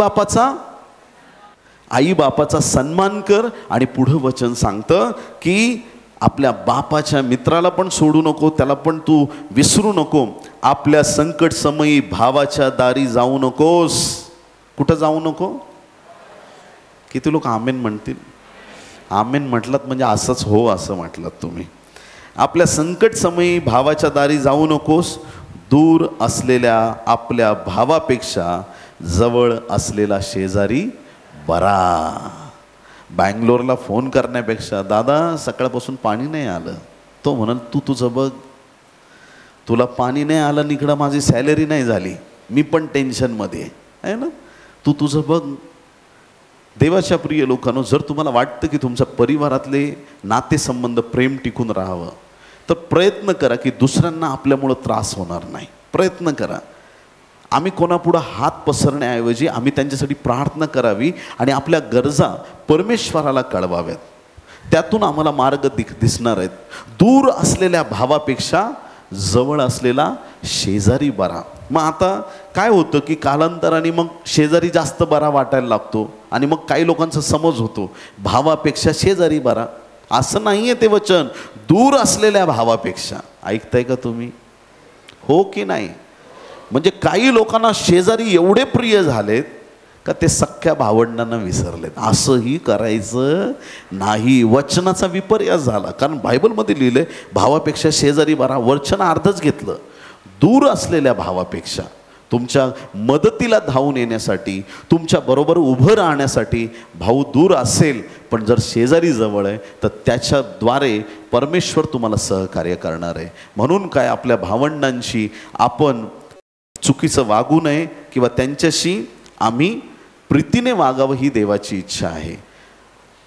बापाचा सन्मान कर. आणि पुढं वचन सांगतं की आपल्या बापाच्या मित्राला पण सोडू नको, त्याला पण तू विसरू नको. आपल्या संकट समयी भावाच्या दारी जाऊ नकोस. कुठं जाऊ नको? किती लोक आमेन म्हणतील? आमेन म्हटलात म्हणजे असंच हो असं म्हटलात तुम्ही. आपल्या संकट समयी भावाच्या दारी जाऊ नकोस. दूर असलेल्या आपल्या भावापेक्षा जवळ असलेला शेजारी बरा. बँगलोरला फोन करण्यापेक्षा, दादा सकाळपासून पाणी नाही आलं, तो म्हणाल तू तुझं बघ, तुला पाणी नाही आलं, इकडं माझी सॅलरी नाही झाली, मी पण टेन्शनमध्ये आहे ना, तू तुझं बघ. देवाच्या प्रिय लोकांनो, जर तुम्हाला वाटतं की तुमच्या परिवारातले नातेसंबंध प्रेम टिकून राहावं, तर प्रयत्न करा की दुसऱ्यांना आपल्यामुळं त्रास होणार नाही. प्रयत्न करा. आम्ही कोणापुढं हात पसरण्याऐवजी आम्ही त्यांच्यासाठी प्रार्थना करावी आणि आपल्या गरजा परमेश्वराला कळवाव्यात. त्यातून आम्हाला मार्ग दिसणार आहेत. दूर असलेल्या भावापेक्षा जवळ असलेला शेजारी बरा. मग आता काय होतं की कालांतराने मग शेजारी जास्त बरा वाटायला लागतो आणि मग काही लोकांचा समज होतो भावापेक्षा शेजारी बरा. असं नाही आहे ते वचन. दूर असलेल्या भावापेक्षा. ऐकताय का तुम्ही? हो की नाही? म्हणजे काही लोकांना शेजारी एवढे प्रिय झालेत का ते सख्ख्या भावंडांना विसरलेत. असंही करायचं नाही. वचनाचा विपर्यास झाला. कारण बायबलमध्ये लिहिलंय भावापेक्षा शेजारी बरा. वचन अर्धच घेतलं. दूर असलेल्या भावापेक्षा तुमच्या मदतीला धावून येण्यासाठी, तुमच्या बरोबर उभं राहण्यासाठी भाऊ दूर असेल, पण जर शेजारी जवळ आहे तर त्याच्याद्वारे परमेश्वर तुम्हाला सहकार्य करणार आहे. म्हणून काय, आपल्या भावंडांशी आपण चुकीचं वागू नये किंवा त्यांच्याशी आम्ही प्रीतीने वागावं, ही देवाची इच्छा आहे.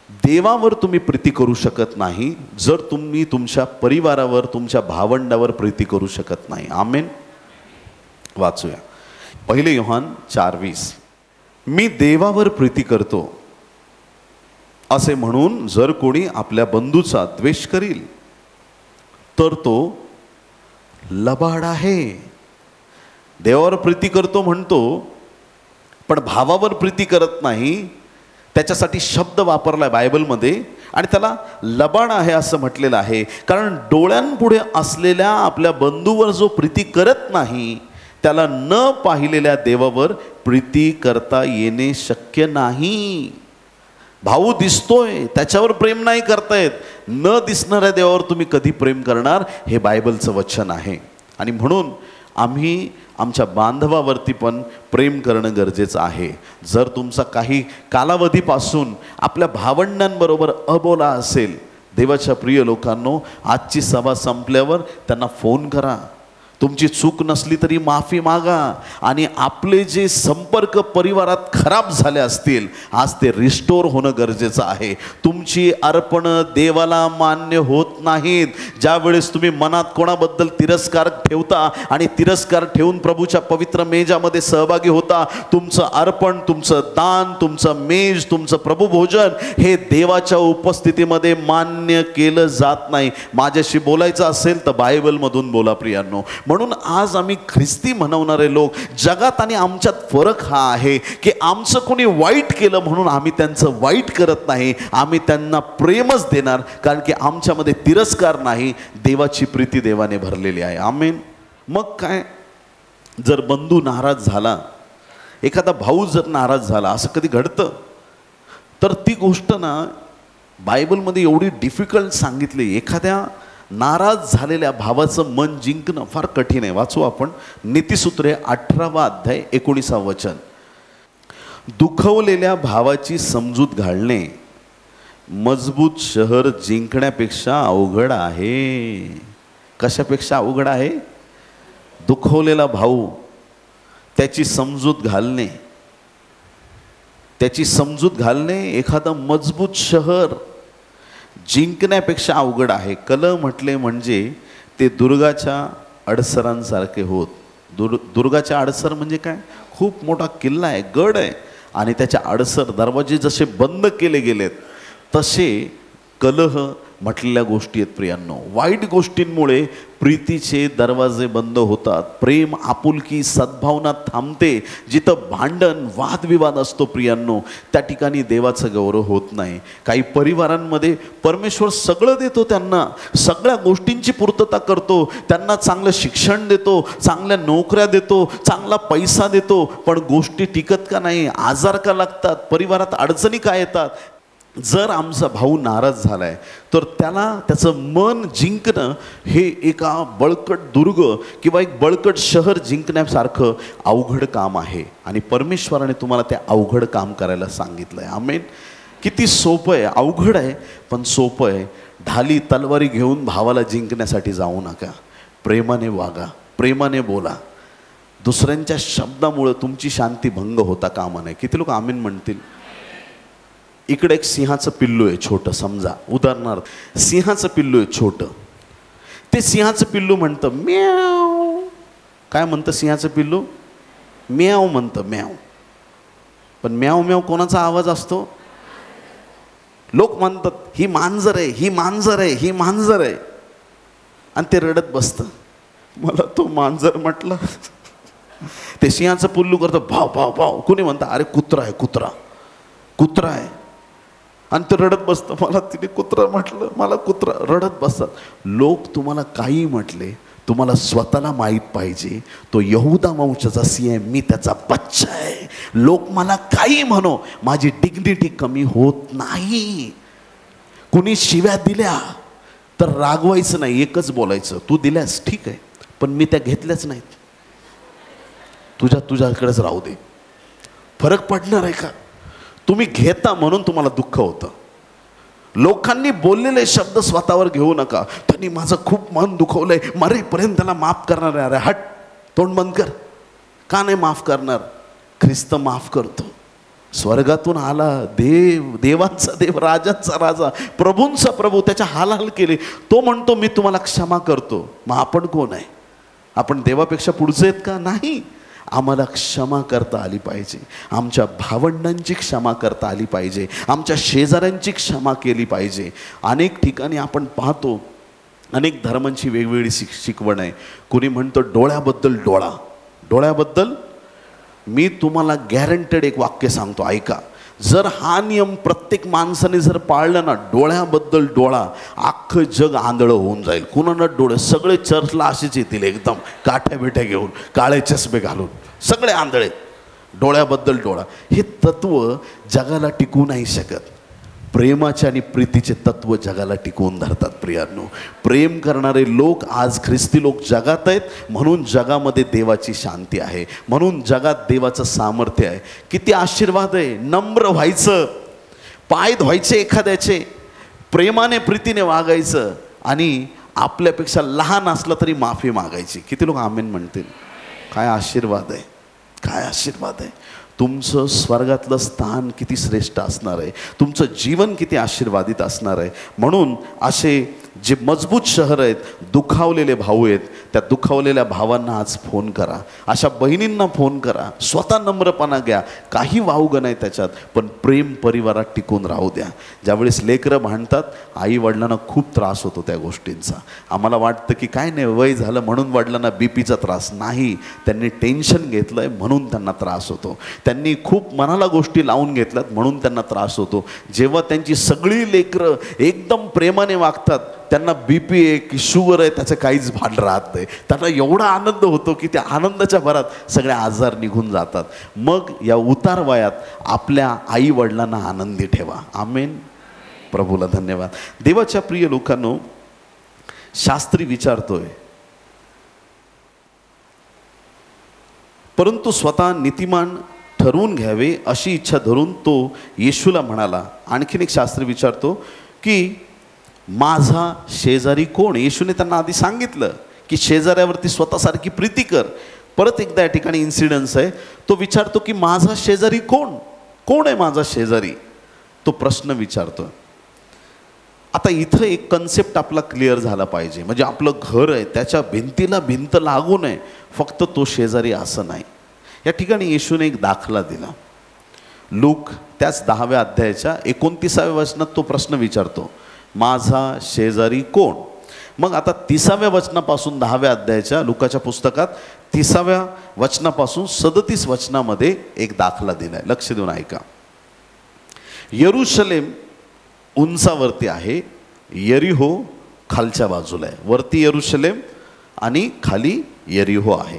देवावर तुम्ही प्रीती करू शकत नाही जर तुम्ही तुमच्या परिवारावर, तुमच्या भावंडावर प्रीती करू शकत नाही. आमेन. वाचूया 1 योहान 4:20. मी देवावर प्रीती करतो असे म्हणून जर कोणी आपल्या बंधूचा द्वेष करील तर तो लबाड आहे. देवावर प्रीती करतो म्हणतो, पण भावावर प्रीती करत नाही. त्याच्यासाठी शब्द वापरलाय बायबलमध्ये आणि त्याला लबाड आहे असं म्हटलेलं आहे. कारण डोळ्यांपुढे असलेल्या आपल्या बंधूवर जो प्रीती करत नाही त्याला न पाहिलेल्या देवावर प्रीती करता येणे शक्य नाही. भाऊ दिसतोय त्याच्यावर प्रेम नाही करतायत, न दिसणाऱ्या देवावर तुम्ही कधी प्रेम करणार, हे बायबलचं वचन आहे. आणि म्हणून आम्ही आमच्या बांधवावरती पण प्रेम करणं गरजेचं आहे. जर तुमचा काही कालावधीपासून आपल्या भावंडांबरोबर अबोला असेल, देवाच्या प्रिय लोकांनो, आजची सभा संपल्यावर त्यांना फोन करा. तुमची चूक नसली तरी माफी मागा आणि आपले जे संपर्क परिवारात खराब झाले असतील आज ते रिस्टोर होणं गरजेचं आहे. तुमची अर्पणं देवाला मान्य होत नाहीत. ज्या वेळेस तुम्ही मनात कोणाबद्दल तिरस्कार ठेवता आणि तिरस्कार ठेवून प्रभूच्या पवित्र मेजामध्ये सहभागी होता, तुमचं अर्पण, तुमचं दान, तुमचं मेज, तुमचं प्रभुभोजन हे देवाच्या उपस्थितीमध्ये मान्य केलं जात नाही. माझ्याशी बोलायचं असेल तर बायबलमधून बोला प्रियांनो. म्हणून आज आम्ही ख्रिस्ती म्हणवणारे लोक, जगात आणि आमच्यात फरक हा आहे की आमचं कोणी वाईट केलं म्हणून आम्ही त्यांचं वाईट करत नाही, आम्ही त्यांना प्रेमच देणार, कारण की आमच्यामध्ये तिरस्कार नाही, देवाची प्रीती देवाने भरलेली आहे. आमेन. मग काय, जर बंधू नाराज झाला, एखादा भाऊ जर नाराज झाला, असं कधी घडतं, तर ती गोष्ट ना बायबलमध्ये एवढी डिफिकल्ट सांगितली. एखाद्या नाराज झालेल्या भावाचं मन जिंकणं फार कठीण आहे. वाचू आपण नीतिसूत्रे 18वा अध्याय 19वा वचन. दुखवलेल्या भावाची समजूत घालणे मजबूत शहर जिंकण्यापेक्षा अवघड आहे. कशापेक्षा अवघड आहे? दुखवलेला भाऊ, त्याची समजूत घालणे, त्याची समजूत घालणे एखादं मजबूत शहर जिंकण्यापेक्षा अवघड आहे. कलह म्हटले म्हणजे ते दुर्गाच्या अडसरांसारखे होत. दुर्गाच्या अडसर म्हणजे काय? खूप मोठा किल्ला आहे, गड आहे, आणि त्याच्या अडसर दरवाजे जसे बंद केले गेलेत तसे कलह म्हटलेल्या गोष्टी आहेत प्रियांनो. वाईट गोष्टींमुळे प्रीतीचे दरवाजे बंद होतात, प्रेम, आपुलकी, सद्भावना थांबते. जिथं भांडण, वादविवाद असतो प्रियांनो, त्या ठिकाणी देवाचं गौरव होत नाही. काही परिवारांमध्ये परमेश्वर सगळं देतो, त्यांना सगळ्या गोष्टींची पूर्तता करतो, त्यांना चांगलं शिक्षण देतो, चांगल्या नोकऱ्या देतो, चांगला पैसा देतो, पण गोष्टी टिकत का नाही? आजार का लागतात? परिवारात अडचणी का येतात? जर आमचा भाऊ नाराज झालाय तर त्याला त्याचं मन जिंकणं हे एका बळकट दुर्ग किंवा एक बळकट शहर जिंकण्यासारखं अवघड काम आहे. आणि परमेश्वराने तुम्हाला ते अवघड काम करायला सांगितलंय. आमेन. किती सोपं आहे, अवघड आहे पण सोपं आहे. ढाली तलवारी घेऊन भावाला जिंकण्यासाठी जाऊ नका. प्रेमाने वागा, प्रेमाने बोला. दुसऱ्यांच्या शब्दामुळे तुमची शांती भंग होता कामा नये. किती लोक आमीन म्हणतील? इकडे एक सिंहाचं पिल्लू आहे छोटं, समजा उदाहरणार्थ सिंहाचं पिल्लू आहे छोटं. ते सिंहाचं पिल्लू म्हणतं म्याव. काय म्हणतं सिंहाचं पिल्लू? म्याव म्हणतं, म्याव. पण म्याव म्याव कोणाचा आवाज असतो? लोक म्हणतात ही मांजर आहे, ही मांजर आहे, ही मांजर आहे, आणि ते रडत बसतं. मला तो मांजर म्हटलं. ते सिंहाचं पिल्लू करतं भाव भाव भाव. कुणी म्हणतं अरे कुत्रा आहे, कुत्रा, कुत्रा आहे, आणि ते रडत बसतं. मला तिने कुत्रा म्हटलं, मला कुत्रा, रडत बसतात. लोक तुम्हाला काही म्हटले, तुम्हाला स्वतःला माहीत पाहिजे तो यहुदा वंशाचा सिंह आहे, मी त्याचा बच्चा आहे. लोक मला काही म्हणो, माझी डिग्निटी कमी होत नाही. कुणी शिव्या दिल्या तर रागवायचं नाही, एकच बोलायचं, तू दिल्यास ठीक आहे, पण मी त्या घेतल्याच नाहीत. तुझ्याकडेच राहू दे. फरक पडणार आहे का? तुम्ही घेता म्हणून तुम्हाला दुःख होतं. लोकांनी बोललेले शब्द स्वतःवर घेऊ नका. त्यांनी माझं खूप मन दुखवलंय, मरेपर्यंत त्याला माफ करणार आहे. अरे हट, तोंड बंद कर. का नाही माफ करणार? ख्रिस्त माफ करतो. स्वर्गातून आला देव, देवांचा देव, राजांचा राजा, प्रभूंचा प्रभू, त्याच्या हाल केले. तो म्हणतो मी तुम्हाला क्षमा करतो. मग आपण कोण आहे? आपण देवापेक्षा पुढचे आहेत का? नाही. आम्हाला क्षमा करता आली पाहिजे. आमच्या भावंडांची क्षमा करता आली पाहिजे. आमच्या शेजाऱ्यांची क्षमा केली पाहिजे. अनेक ठिकाणी आपण पाहतो, अनेक धर्मांची वेगवेगळी शिकवण आहे. कोणी म्हणतो डोळ्याबद्दल डोळा. डोळ्याबद्दल मी तुम्हाला गॅरंटेड एक वाक्य सांगतो, ऐका. जर हा नियम प्रत्येक माणसाने जर पाळला ना, डोळ्याबद्दल डोळा, अख्खं जग आंधळं होऊन जाईल. कुणाला डोळे? सगळे चर्चला असेच येतील, एकदम काठ्या बिठ्या घेऊन, काळे चष्मे घालून, सगळे आंधळे. डोळ्याबद्दल डोळा हे तत्व जगाला टिकू नाही शकत. प्रेमाचे आणि प्रीतीचे तत्व जगाला टिकवून धरतात. प्रियांनो, प्रेम करणारे लोक आज ख्रिस्ती लोक जगात आहेत, म्हणून जगामध्ये देवाची शांती आहे, म्हणून जगात देवाचं सामर्थ्य आहे. किती आशीर्वाद आहे. नम्र व्हायचं, पाय धुवायचे एखाद्याचे, प्रेमाने प्रीतीने वागायचं, आणि आपल्यापेक्षा लहान असलं तरी माफी मागायची. किती लोक आमेन म्हणतील? काय आशीर्वाद आहे, काय आशीर्वाद आहे. तुमचं स्वर्गातलं स्थान किती श्रेष्ठ असणार आहे. तुमचं जीवन किती आशीर्वादित असणार आहे. म्हणून असे जे मजबूत शहर आहेत, दुखावलेले भाऊ आहेत, त्या दुखावलेल्या भावांना आज फोन करा. अशा बहिणींना फोन करा. स्वतः नम्रपणा घ्या. काही वावगं नाही त्याच्यात, पण प्रेम परिवारात टिकून राहू द्या. ज्यावेळेस लेकरं भांडतात, आई वडिलांना खूप त्रास होतो त्या गोष्टींचा. आम्हाला वाटतं की काय नाही, वय झालं म्हणून वडिलांना बीपीचा त्रास. नाही, त्यांनी टेन्शन घेतलंय म्हणून त्यांना त्रास होतो. त्यांनी खूप मनाला गोष्टी लावून घेतल्यात म्हणून त्यांना त्रास होतो. जेव्हा त्यांची सगळी लेकरं एकदम प्रेमाने वागतात, त्यांना बीपी आहे की शुगर आहे त्याचं काहीच भान राहत नाही. त्यांना एवढा आनंद होतो की त्या आनंदाच्या भरात सगळे आजार निघून जातात. मग या उतार वयात आपल्या आई वडिलांना आनंदी ठेवा. आमेन. प्रभूला धन्यवाद. देवाच्या प्रिय लोकांनो, शास्त्री विचारतोय, परंतु स्वतः नीतिमान ठरवून घ्यावे अशी इच्छा धरून तो येशूला म्हणाला. आणखीन एक शास्त्री विचारतो की माझा शेजारी कोण? येशूने त्यांना आधी सांगितलं की शेजाऱ्यावरती स्वतःसारखी प्रीती कर. परत एकदा या ठिकाणी इन्सिडन्स आहे. तो विचारतो की माझा शेजारी कोण? कोण आहे माझा शेजारी? तो प्रश्न विचारतो. आता इथं एक कन्सेप्ट आपला क्लिअर झाला पाहिजे. म्हणजे आपलं घर आहे, त्याच्या भिंतीला भिंत लागू नये, फक्त तो शेजारी असं नाही. या ठिकाणी येशूने एक दाखला दिला. लूक त्याच 10व्या अध्यायाच्या 29व्या वचनात तो प्रश्न विचारतो, माझा शेजारी कोण? मग आता 30व्या वचनापासून 10व्या अध्यायाच्या लुकाच्या पुस्तकात 30व्या वचनापासून 37 वचनामध्ये एक दाखला दिलाय. लक्ष देऊन ऐका. यरूशलेम उंचावरती आहे, यरिहो खालच्या बाजूला आहे. वरती यरूशलेम आणि खाली यरिहो आहे.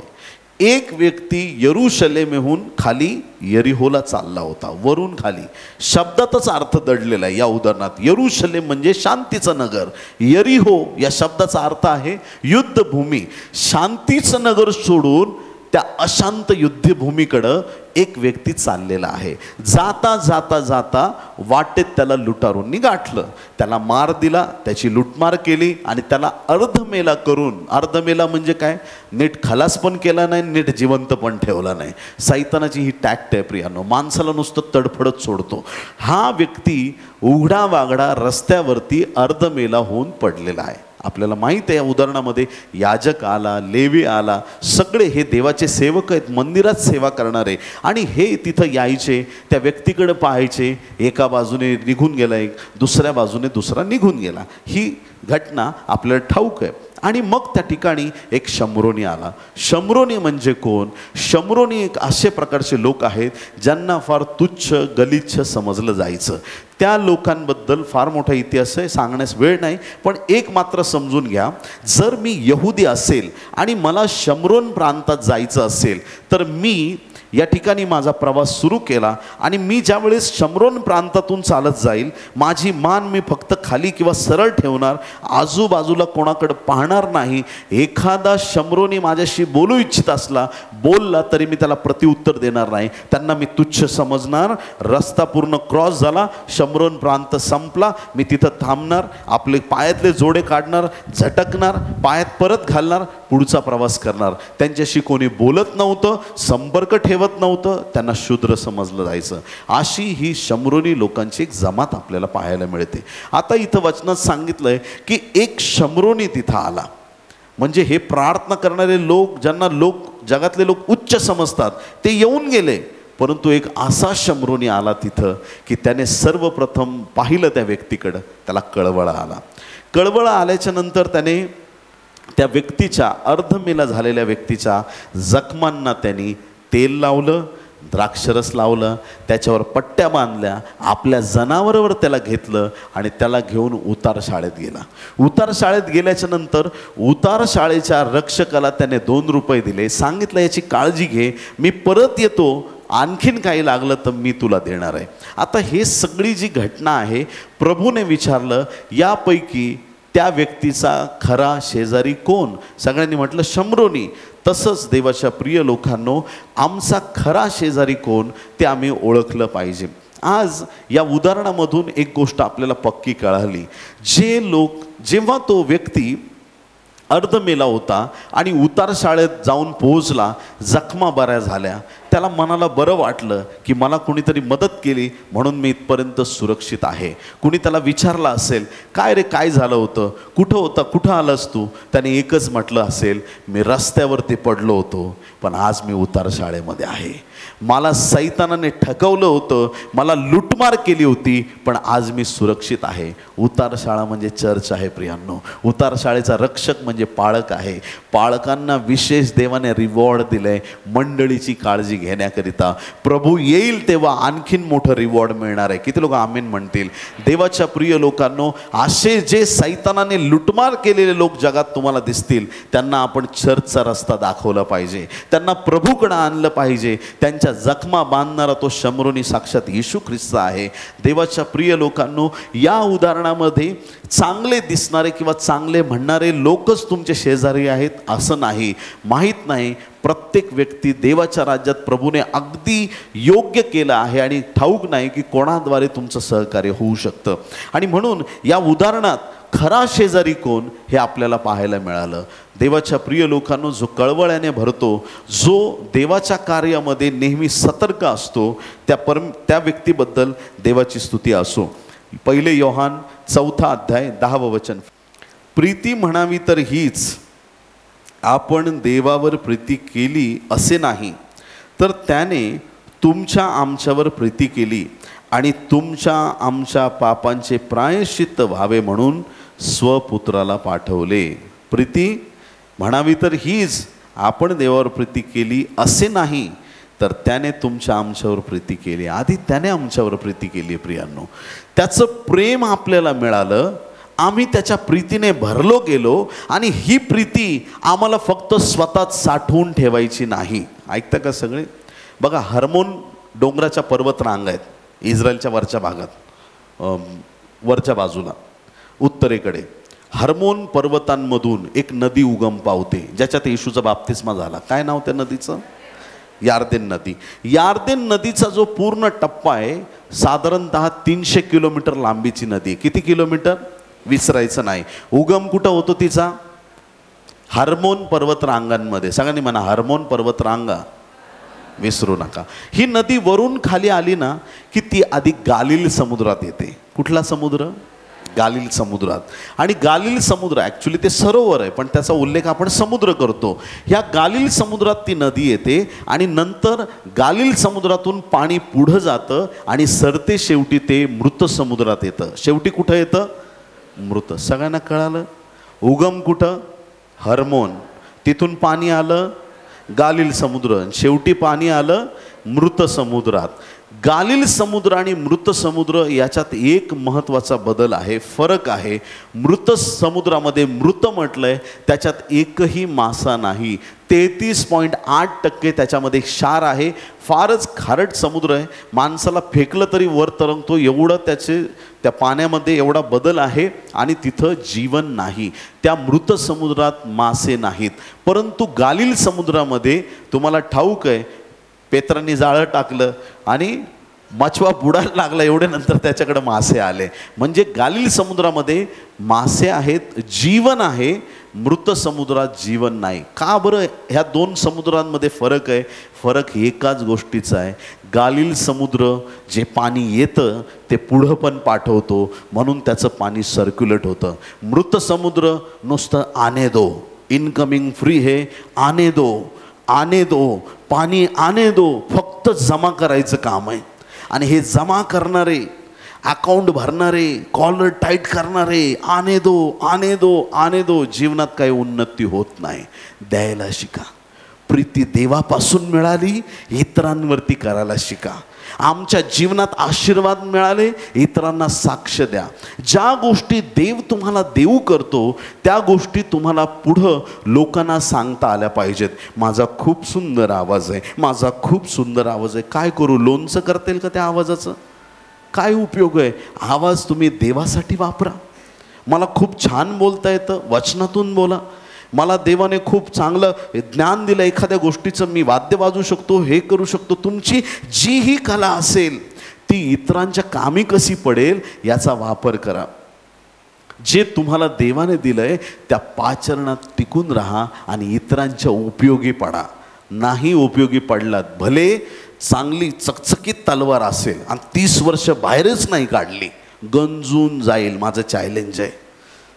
एक व्यक्ती यरूशलेमहून खाली यरिहोला चालला होता. वरून खाली शब्दातच अर्थ दडलेला आहे. या उदाहरणात यरूशलेम म्हणजे शांतीचं नगर, यरिहो या शब्दाचा अर्थ आहे युद्धभूमी. शांतीचं नगर सोडून त्या अशांत युद्धभूमीकडं एक व्यक्ती चाललेला आहे. जाता जाता जाता वाटेत त्याला लुटारूंनी गाठलं, त्याला मार दिला, त्याची लुटमार केली आणि त्याला अर्धमेला करून, अर्धमेला म्हणजे काय, नीट खलास पण केला नाही, नीट जिवंत पण ठेवला नाही. सैतानाची ही टॅक्ट आहे प्रियानो. माणसाला नुसतं तडफडत सोडतो. हा व्यक्ती उघडा वागडा रस्त्यावरती अर्धमेला होऊन पडलेला आहे. आपल्याला माहीत आहे या उदाहरणामध्ये याजक आला, लेवी आला, सगळे हे देवाचे सेवक आहेत, मंदिरात सेवा करणारे, आणि हे तिथं यायचे, त्या व्यक्तीकडे पाहायचे. एका बाजूने निघून गेला एक, दुसऱ्या बाजूने दुसरा निघून गेला. ही घटना आपल्याला ठाऊक आहे. आणि मग त्या ठिकाणी एक शमरोनी आला. शमरोनी म्हणजे कोण? शमरोनी एक असे प्रकारचे लोक आहेत ज्यांना फार तुच्छ गलिच्छ समजलं जायचं. त्या लोकांबद्दल फार मोठा इतिहास आहे, सांगण्यास वेळ नाही, पण एक मात्र समजून घ्या, जर मी यहुदी असेल आणि मला शमरोन प्रांतात जायचं असेल तर मी या ठिकाणी माझा प्रवास सुरू केला आणि मी ज्यावेळेस शमरोन प्रांतातून चालत जाईल, माझी मान मी फक्त खाली किंवा सरळ ठेवणार, आजूबाजूला कोणाकडे पाहणार नाही. एखादा शमरोनी माझ्याशी बोलू इच्छित असला, बोलला तरी मी त्याला प्रत्युत्तर देणार नाही. त्यांना मी तुच्छ समजणार. रस्ता पूर्ण क्रॉस झाला, शमरोन प्रांत संपला, मी तिथं थांबणार, आपले पायातले जोडे काढणार, झटकणार, पायात परत घालणार, पुढचा प्रवास करणार. त्यांच्याशी कोणी बोलत नव्हतं, संपर्क ठेवत नव्हतं, त्यांना शूद्र समजलं जायचं. अशी ही शमरोनी लोकांची एक जमात आपल्याला पाहायला मिळते. आता इथं वचनात सांगितलंय की एक शमरोनी तिथं आला. म्हणजे हे प्रार्थना करणारे लोक, ज्यांना जगातले लोक उच्च समजतात, ते येऊन गेले. परंतु एक असा शमरोनी आला तिथं की त्याने सर्वप्रथम पाहिलं त्या व्यक्तीकडं, त्याला कळवळा आला. कळवळा आल्याच्या नंतर त्याने त्या व्यक्तीच्या, अर्धमेला झालेल्या व्यक्तीच्या जखमांना त्यांनी तेल लावलं, द्राक्षरस लावलं, त्याच्यावर पट्ट्या बांधल्या, आपल्या जनावरावर त्याला घेतलं आणि त्याला घेऊन उतार शाळेत गेला. उतार शाळेत गेल्याच्या नंतर उतार शाळेच्या रक्षकाला त्याने 2 रुपये दिले. सांगितलं याची काळजी घे, मी परत येतो, आणखीन काही लागलं तर मी तुला देणार आहे. आता हे सगळी जी घटना आहे, प्रभूने विचारलं यापैकी त्या व्यक्तीचा खरा शेजारी कोण? सगळ्यांनी म्हटलं शमरोनी. तसंच देवाच्या प्रिय लोकांनो, आमचा खरा शेजारी कोण ते आम्ही ओळखलं पाहिजे. आज या उदाहरणामधून एक गोष्ट आपल्याला पक्की कळाली. जे लोक, जेव्हा तो व्यक्ती अर्धमेला होता आणि उतार शाळेत जाऊन पोहोचला, जखमा बऱ्या झाल्या, त्याला मनाला बरं वाटलं की मला कुणीतरी मदत केली म्हणून मी इथपर्यंत सुरक्षित आहे. कुणी त्याला विचारलं असेल, काय रे काय झालं होतं, कुठं होता, कुठं आलास तू? त्याने एकच म्हटलं असेल, मी रस्त्यावरती पडलो होतो पण आज मी उतार शाळेमध्ये आहे. मला सैतानाने ठकवलं होतं, मला लुटमार केली होती, पण आज मी सुरक्षित आहे. उतार शाळा म्हणजे चर्च आहे प्रियांनो. उतार शाळेचा रक्षक म्हणजे पाळक आहे. पाळकांना विशेष देवाने रिवॉर्ड दिलंय मंडळीची काळजी घेण्याकरिता. प्रभू येईल तेव्हा आणखीन मोठं रिवॉर्ड मिळणार आहे. किती लोक आमीन म्हणतील? देवाच्या प्रिय लोकांनो, असे जे सैतानाने लुटमार केलेले लोक जगात तुम्हाला दिसतील, त्यांना आपण चर्चचा रस्ता दाखवला पाहिजे, त्यांना प्रभूकडे आणलं पाहिजे. त्यांच्या जखमा बांधणारा तो शमरोनी साक्षात येशू ख्रिस्त आहे. देवाच्या प्रिय लोकांनो, या उदाहरणामध्ये चांगले दिसणारे किंवा चांगले म्हणणारे लोकच तुमचे शेजारी आहेत असं नाही. माहीत नाही, प्रत्येक व्यक्ती देवाच्या राज्यात प्रभूने अगदी योग्य केलं आहे आणि ठाऊक नाही की कोणाद्वारे तुमचं सहकार्य होऊ शकतं. आणि म्हणून या उदाहरणात खरा शेजारी कोण हे आपल्याला पाहायला मिळालं. देवाच्या प्रिय लोकांनो, जो कळवळ्याने भरतो, जो देवाच्या कार्यामध्ये नेहमी सतर्क असतो, त्या व्यक्तीबद्दल देवाची स्तुती असो. 1 योहान 4 अध्याय 10 वचन. प्रीती म्हणावी तर हीच, आपण देवावर प्रीती केली असे नाही, तर त्याने तुमच्या आमच्यावर प्रीती केली आणि तुमच्या आमच्या पापांचे प्रायश्चित्त व्हावे म्हणून स्वपुत्राला पाठवले. प्रीती म्हणावी तर हीच, आपण देवावर प्रीती केली असे नाही, तर त्याने तुमच्या आमच्यावर प्रीती केली. आधी त्याने आमच्यावर प्रीती केली. प्रियांनो, त्याचं प्रेम आपल्याला मिळालं, आम्ही त्याच्या प्रीतीने भरलो गेलो आणि ही प्रीती आम्हाला फक्त स्वतःच साठवून ठेवायची नाही. ऐकता का सगळे? बघा, हर्मोन डोंगराच्या पर्वत रांग आहेत इस्रायलच्या वरच्या भागात, वरच्या बाजूला उत्तरेकडे. हर्मोन पर्वतांमधून एक नदी उगम पावते, ज्याच्यात येशूचा बाप्तिस्मा झाला. काय नाव त्या नदीचं? यार्देन नदी. यार्देन नदीचा जो पूर्ण टप्पा आहे, साधारणतः 300 किलोमीटर लांबीची नदी. किती किलोमीटर? विसरायचं नाही. उगम कुठं होतो तिचा? हर्मोन पर्वत रांगांमध्ये. सगळ्यांनी म्हणा, हर्मोन पर्वत रांगा विसरू नका. ही नदी वरून खाली आली ना की ती आधी गालिल समुद्रात येते. कुठला समुद्र? गालिल समुद्रात. आणि गालिल समुद्र ॲक्च्युली ते सरोवर आहे, पण त्याचा उल्लेख आपण समुद्र करतो. ह्या गालिल समुद्रात ती नदी येते आणि नंतर गालिल समुद्रातून पाणी पुढं जातं आणि सरते शेवटी ते मृत समुद्रात येतं. शेवटी कुठं येतं? मृत. सगळ्यांना कळालं? उगम कुठं? हर्मोन. तिथून पाणी आलं गालिल समुद्र, शेवटी पाणी आलं मृत समुद्रात. गालिल समुद्र आणि मृत समुद्र याच्यात एक महत्त्वाचा बदल आहे, फरक आहे. मृत समुद्रामध्ये मृत म्हटलंय, त्याच्यात एकही मासा नाही. 33.8% त्याच्यामध्ये क्षार आहे. फारच खारट समुद्र आहे. माणसाला फेकलं तरी वर तरंगतो, एवढं त्या पाण्यामध्ये एवढा बदल आहे. आणि तिथं जीवन नाही. त्या मृत समुद्रात मासे नाहीत. परंतु गालिल समुद्रामध्ये तुम्हाला ठाऊक आहे, पेत्रांनी जाळं टाकलं आणि मछवा बुडायला लागला, एवढे नंतर त्याच्याकडे मासे आले. म्हणजे गालिल समुद्रामध्ये मासे आहेत, जीवन आहे. मृत समुद्रात जीवन नाही. का बरं ह्या दोन समुद्रांमध्ये फरक आहे? फरक एकाच गोष्टीचा आहे. गालिल समुद्र जे पाणी येतं ते पुढं पण पाठवतो, म्हणून त्याचं पाणी सर्क्युलेट होतं. मृत समुद्र नुसतं आने दो, इनकमिंग फ्री है, आने दो पाणी आने दो, फक्त जमा करायचं काम आहे. आणि हे जमा करणारे, अकाउंट भरणारे, कॉलर टाईट करणारे, आने दो, जीवनात काही उन्नती होत नाही. द्यायला शिका. प्रीती देवापासून मिळाली, इतरांवरती करायला शिका. आमच्या जीवनात आशीर्वाद मिळाले, इतरांना साक्ष द्या. ज्या गोष्टी देव तुम्हाला देऊ करतो त्या गोष्टी तुम्हाला पुढं लोकांना सांगता आल्या पाहिजेत. माझा खूप सुंदर आवाज आहे, माझा खूप सुंदर आवाज आहे. काय करू? लोणचं करता येईल का त्या आवाजाचं? काय उपयोग आहे? आवाज तुम्ही देवासाठी वापरा. मला खूप छान बोलता येतं, वचनातून बोला. मला देवाने खूप चांगलं ज्ञान दिलं, एखाद्या गोष्टीचं मी वाद्य वाजवू शकतो, हे करू शकतो. तुमची जी ही कला असेल ती इतरांच्या कामी कशी पडेल याचा वापर करा. जे तुम्हाला देवाने दिलंय त्या पाचरणात टिकून राहा आणि इतरांच्या उपयोगी पडा. नाही उपयोगी पडलात, भले चांगली चकचकीत तलवार असेल आणि 30 वर्ष बाहेरच नाही काढली, गंजून जाईल. माझं चॅलेंज आहे.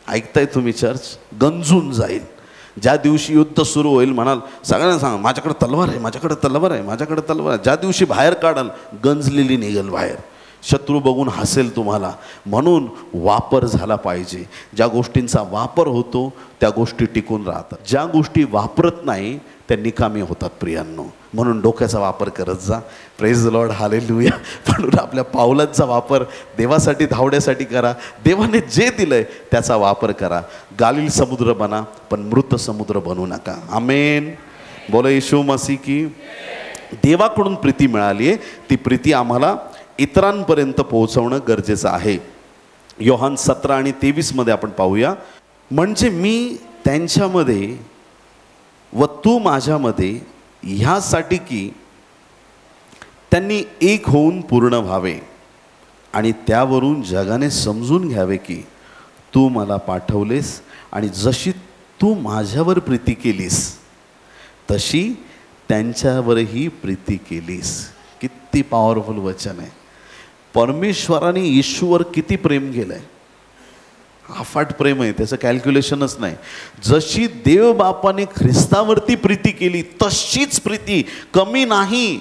ऐकताय तुम्ही चर्च? गंजून जाईल. ज्या दिवशी युद्ध सुरू होईल म्हणाल, सगळ्यांना सांगा माझ्याकडे तलवार आहे, माझ्याकडे तलवार आहे, माझ्याकडे तलवार आहे. ज्या दिवशी बाहेर काढाल, गंजलेली निघेल बाहेर. शत्रू बघून हसेल तुम्हाला. म्हणून वापर झाला पाहिजे. ज्या गोष्टींचा वापर होतो त्या गोष्टी टिकून राहतात. ज्या गोष्टी वापरत नाही त्या निकामी होतात प्रियांनो. म्हणून डोक्याचा वापर करत जा. Praise the Lord, hallelujah. म्हणून आपल्या पावलांचा वापर देवासाठी, धावण्यासाठी करा. देवाने जे दिलंय त्याचा वापर करा. गालिल समुद्र बना, पण मृत समुद्र बनू नका. आमेन. बोला येशू मसीह की. देवाकडून प्रीती मिळाली आहे, ती प्रीती आम्हाला इतरांपर्यंत पोहोचवणं गरजेचं आहे. योहान 17 आणि 23 मध्ये आपण पाहूया. म्हणजे मी त्यांच्यामध्ये व तू माझ्यामध्ये, ह्यासाठी की त्यांनी एक होऊन पूर्ण व्हावे आणि त्यावरून जगाने समजून घ्यावे की तू मला पाठवलेस आणि जशी तू माझ्यावर प्रीती केलीस तशी त्यांच्यावरही प्रीती केलीस. किती पॉवरफुल वचन आहे. परमेश्वराने येशूवर किती प्रेम केलंय. अफाट प्रेम आहे, त्याचं कॅल्क्युलेशनच नाही. जशी देव बापाने ख्रिस्तावरती प्रीती केली तशीच प्रीती, कमी नाही.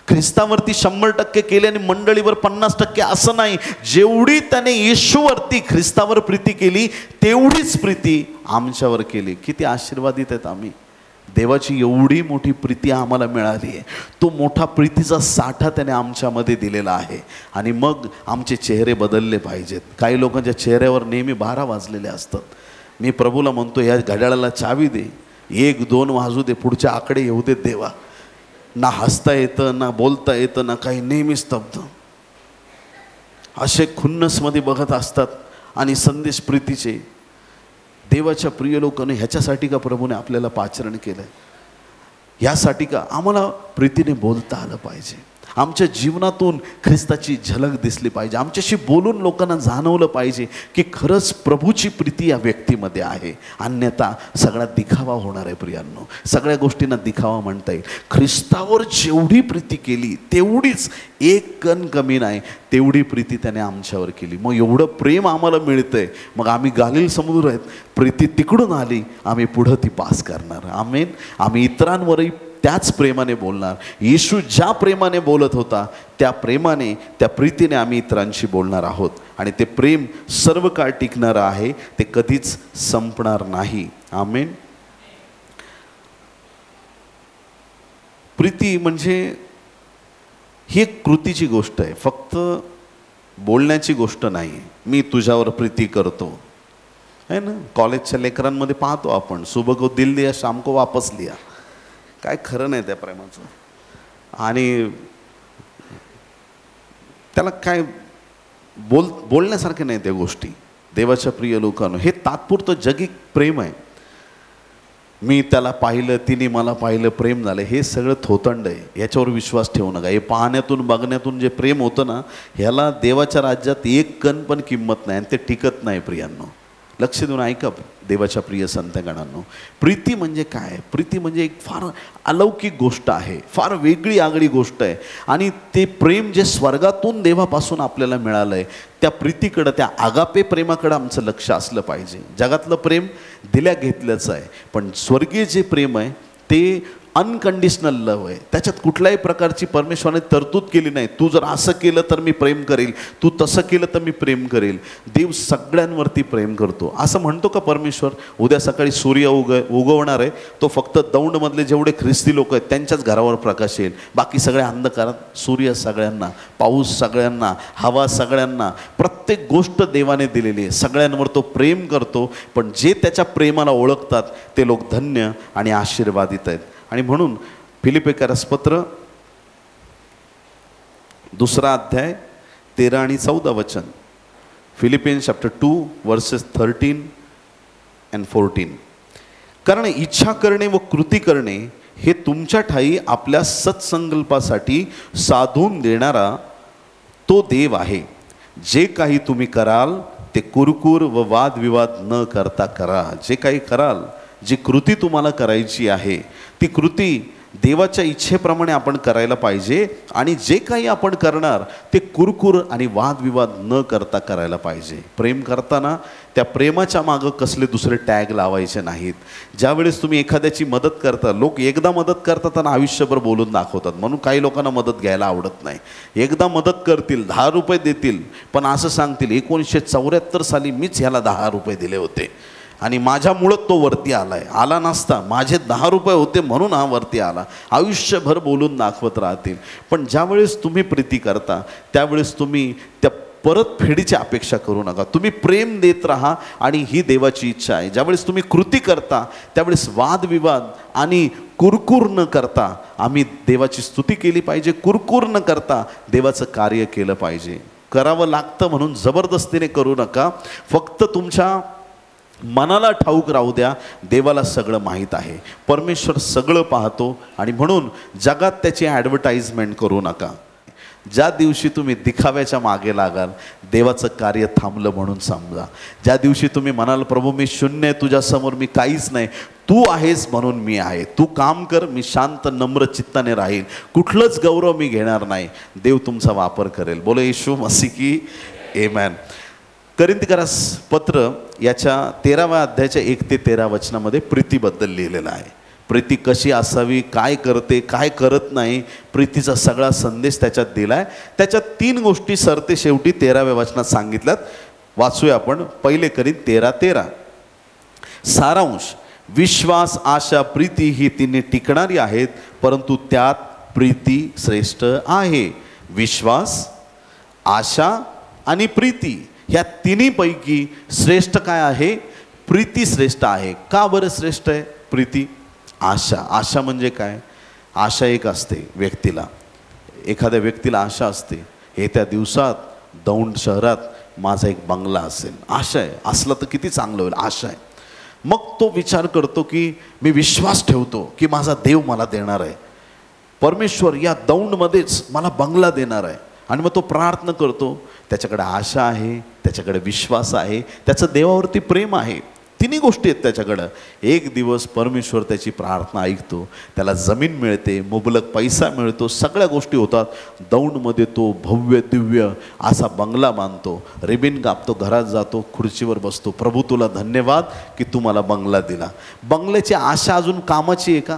ख्रिस्तावरती 100% केली आणि मंडळीवर 50% असं नाही. जेवढी त्याने येशूवरती, ख्रिस्तावर प्रीती केली तेवढीच प्रीती आमच्यावर केली. किती आशीर्वादित आहेत आम्ही. देवाची एवढी मोठी प्रीती आम्हाला मिळाली आहे. तो मोठा प्रीतीचा साठा त्याने आमच्यामध्ये दिलेला आहे. आणि मग आमचे चेहरे बदलले पाहिजेत. काही लोकांच्या चेहऱ्यावर नेहमी 12 वाजलेले असतात. मी प्रभूला म्हणतो, या घड्याळाला चावी दे, 1-2 वाजू दे, पुढच्या आकडे येऊ देत देवा. ना हसता येतं, ना बोलता येतं, ना काही, नेहमी स्तब्ध. असे खुन्नसमध्ये बघत असतात. आणि संदेश प्रीतीचे, देवाच्या प्रिय लोकांनी ह्याच्यासाठी का प्रभूने आपल्याला पाचरण केलं? ह्यासाठी का आम्हाला प्रीतीने बोलता आलं पाहिजे. आमच्या जीवनातून ख्रिस्ताची झलक दिसली पाहिजे. आमच्याशी बोलून लोकांना जाणवलं पाहिजे की खरंच प्रभूची प्रीती या व्यक्तीमध्ये आहे. अन्यथा सगळा दिखावा होणार आहे प्रियांनो. सगळ्या गोष्टींना दिखावा म्हणता येईल. ख्रिस्तावर जेवढी प्रीती केली तेवढीच, एक कण कमी नाही, तेवढी प्रीती त्याने आमच्यावर केली. मग एवढं प्रेम आम्हाला मिळतंय, मग आम्ही गालिल समुद्र आहेत, प्रीती तिकडून आली, आम्ही पुढं ती पास करणार. आमेन. आम्ही इतरांवरही त्याच प्रेमाने बोलणार. येशू ज्या प्रेमाने बोलत होता त्या प्रेमाने, त्या प्रीतीने आम्ही इतरांशी बोलणार आहोत. आणि ते प्रेम सर्व काळ टिकणारं आहे, ते कधीच संपणार नाही. आमेन. प्रीती म्हणजे ही एक कृतीची गोष्ट आहे, फक्त बोलण्याची गोष्ट नाही. मी तुझ्यावर प्रीती करतो है ना. कॉलेजच्या लेकरांमध्ये पाहतो आपण, सुबह को दिल दिया शाम को वापस लिया. काय खरं नाही त्या प्रेमाचं. आणि त्याला काय बोलण्यासारखे नाही त्या गोष्टी. देवाच्या प्रिय लोकांनो, हे तात्पुरतं जगी प्रेम आहे. मी त्याला पाहिलं, तिने मला पाहिलं, प्रेम झालं, हे सगळं थोतंड आहे. याच्यावर विश्वास ठेवू नका. हे पाहण्यातून बघण्यातून जे प्रेम होतं ना, ह्याला देवाच्या राज्यात एक कण पण किंमत नाही आणि ते टिकत नाही. प्रियांनो, लक्ष देऊन ऐका देवाच्या प्रिय संतगणांनो. प्रीती म्हणजे काय? प्रीती म्हणजे एक फार अलौकिक गोष्ट आहे, फार वेगळी आगळी गोष्ट आहे. आणि ते प्रेम जे स्वर्गातून देवापासून आपल्याला मिळालं आहे, त्या प्रीतीकडं, त्या आगापे प्रेमाकडं आमचं लक्ष असलं पाहिजे. जगातलं प्रेम दिल्या घेतल्याचं आहे, पण स्वर्गीय जे प्रेम आहे ते अनकंडिशनल लव आहे. त्याच्यात कुठल्याही प्रकारची परमेश्वराने तरतूद केली नाही. तू जर असं केलं तर मी प्रेम करेल, तू तसं केलं तर मी प्रेम करेल. देव सगळ्यांवरती प्रेम करतो. असं म्हणतो का परमेश्वर उद्या सकाळी सूर्य उगवणार आहे, तो फक्त दौंडमधले जेवढे ख्रिस्ती लोक आहेत त्यांच्याच घरावर प्रकाश येईल, बाकी सगळ्या अंधकारात? सूर्य सगळ्यांना, पाऊस सगळ्यांना, हवा सगळ्यांना, प्रत्येक गोष्ट देवाने दिलेली आहे. सगळ्यांवर तो प्रेम करतो. पण जे त्याच्या प्रेमाला ओळखतात ते लोक धन्य आणि आशीर्वादित आहेत. आणि म्हणून फिलिप्पियर्स पत्र 2 अध्याय 13 आणि 14 वचन. Philippines chapter 2 versus 13 and 14. कारण इच्छा करणे व कृती करणे हे तुमच्या ठायी आपल्या सत्संकल्पासाठी साधून देणारा तो देव आहे. जे काही तुम्ही कराल ते कुरकुर व वादविवाद न करता करा. जे काही कराल, जी कृती तुम्हाला करायची आहे ती कृती देवाच्या इच्छेप्रमाणे आपण करायला पाहिजे. आणि जे काही आपण करणार ते कुरकुर आणि वादविवाद न करता करायला पाहिजे. प्रेम करताना त्या प्रेमाच्या मागं कसले दुसरे टॅग लावायचे नाहीत. ज्यावेळेस तुम्ही एखाद्याची मदत करता, लोक एकदा मदत करतात आणि आयुष्यभर बोलून दाखवतात. म्हणून काही लोकांना मदत घ्यायला आवडत नाही. एकदा मदत करतील, 10 रुपये देतील, पण असं सांगतील 1974 साली मीच ह्याला 10 रुपये दिले होते आणि माझ्यामुळं तो वरती आला नसता, माझे 10 रुपये होते म्हणून हा वरती आला. आयुष्यभर बोलून दाखवत राहतील. पण ज्यावेळेस तुम्ही प्रीती करता त्यावेळेस तुम्ही त्या परतफेडीची अपेक्षा करू नका. तुम्ही प्रेम देत राहा आणि ही देवाची इच्छा आहे. ज्यावेळेस तुम्ही कृती करता त्यावेळेस वादविवाद आणि कुरकुर न करता आम्ही देवाची स्तुती केली पाहिजे. कुरकुर न करता देवाचं कार्य केलं पाहिजे. करावं लागतं म्हणून जबरदस्तीने करू नका. फक्त तुमच्या मनाला ठाऊक राहू द्या, देवाला सगळं माहीत आहे. परमेश्वर सगळं पाहतो आणि म्हणून जगात त्याची ॲडव्हर्टाइजमेंट करू नका. ज्या दिवशी तुम्ही दिखाव्याच्या मागे लागाल, देवाचं कार्य थांबलं म्हणून समजा. ज्या दिवशी तुम्ही म्हणाल प्रभू मी शून्य आहे, तुझ्यासमोर मी काहीच नाही, तू आहेस म्हणून मी आहे, तू काम कर, मी शांत नम्र चित्ताने राहील, कुठलंच गौरव मी घेणार नाही, देव तुमचा वापर करेल. बोलो येशू मसीह की आमेन. कोरिन्थीकरास पत्र याच्या 13व्या अध्यायाच्या 1 ते 13 वचनामध्ये प्रीतीबद्दल लिहिलेलं आहे. प्रीती कशी असावी, काय करते, काय करत नाही, प्रीतीचा सगळा संदेश त्याच्यात दिला आहे. त्याच्यात 3 गोष्टी सरते शेवटी 13व्या वचनात सांगितल्यात. वाचूया आपण. 1 कोरिन्थ 13:13. सारांश: विश्वास, आशा, प्रीती ही तिन्ही टिकणारी आहेत, परंतु त्यात प्रीती श्रेष्ठ आहे. विश्वास, आशा आणि प्रीती ह्या तिन्हीपैकी श्रेष्ठ काय आहे? प्रीती श्रेष्ठ आहे. का बरं श्रेष्ठ आहे प्रीती? आशा. आशा म्हणजे काय? आशा एक असते व्यक्तीला, एखाद्या व्यक्तीला आशा असते, येत्या दिवसात दौंड शहरात माझा एक बंगला असेल. आशा आहे. असला तर किती चांगलं होईल. आशा आहे. मग तो विचार करतो की मी विश्वास ठेवतो की माझा देव मला देणार आहे, परमेश्वर या दौंडमध्येच मला बंगला देणार आहे. आणि मग तो प्रार्थना करतो. त्याच्याकडे आशा आहे, त्याच्याकडे विश्वास आहे, त्याचं देवावरती प्रेम आहे. तिन्ही गोष्टी आहेत त्याच्याकडं. एक दिवस परमेश्वर त्याची प्रार्थना ऐकतो, त्याला जमीन मिळते, मुबलक पैसा मिळतो, सगळ्या गोष्टी होतात. दौंडमध्ये तो भव्य दिव्य असा बंगला बांधतो, रिबिन कापतो, घरात जातो, खुर्चीवर बसतो. प्रभू तुला धन्यवाद की तू मला बंगला दिला. बंगल्याची आशा अजून कामाची आहे का?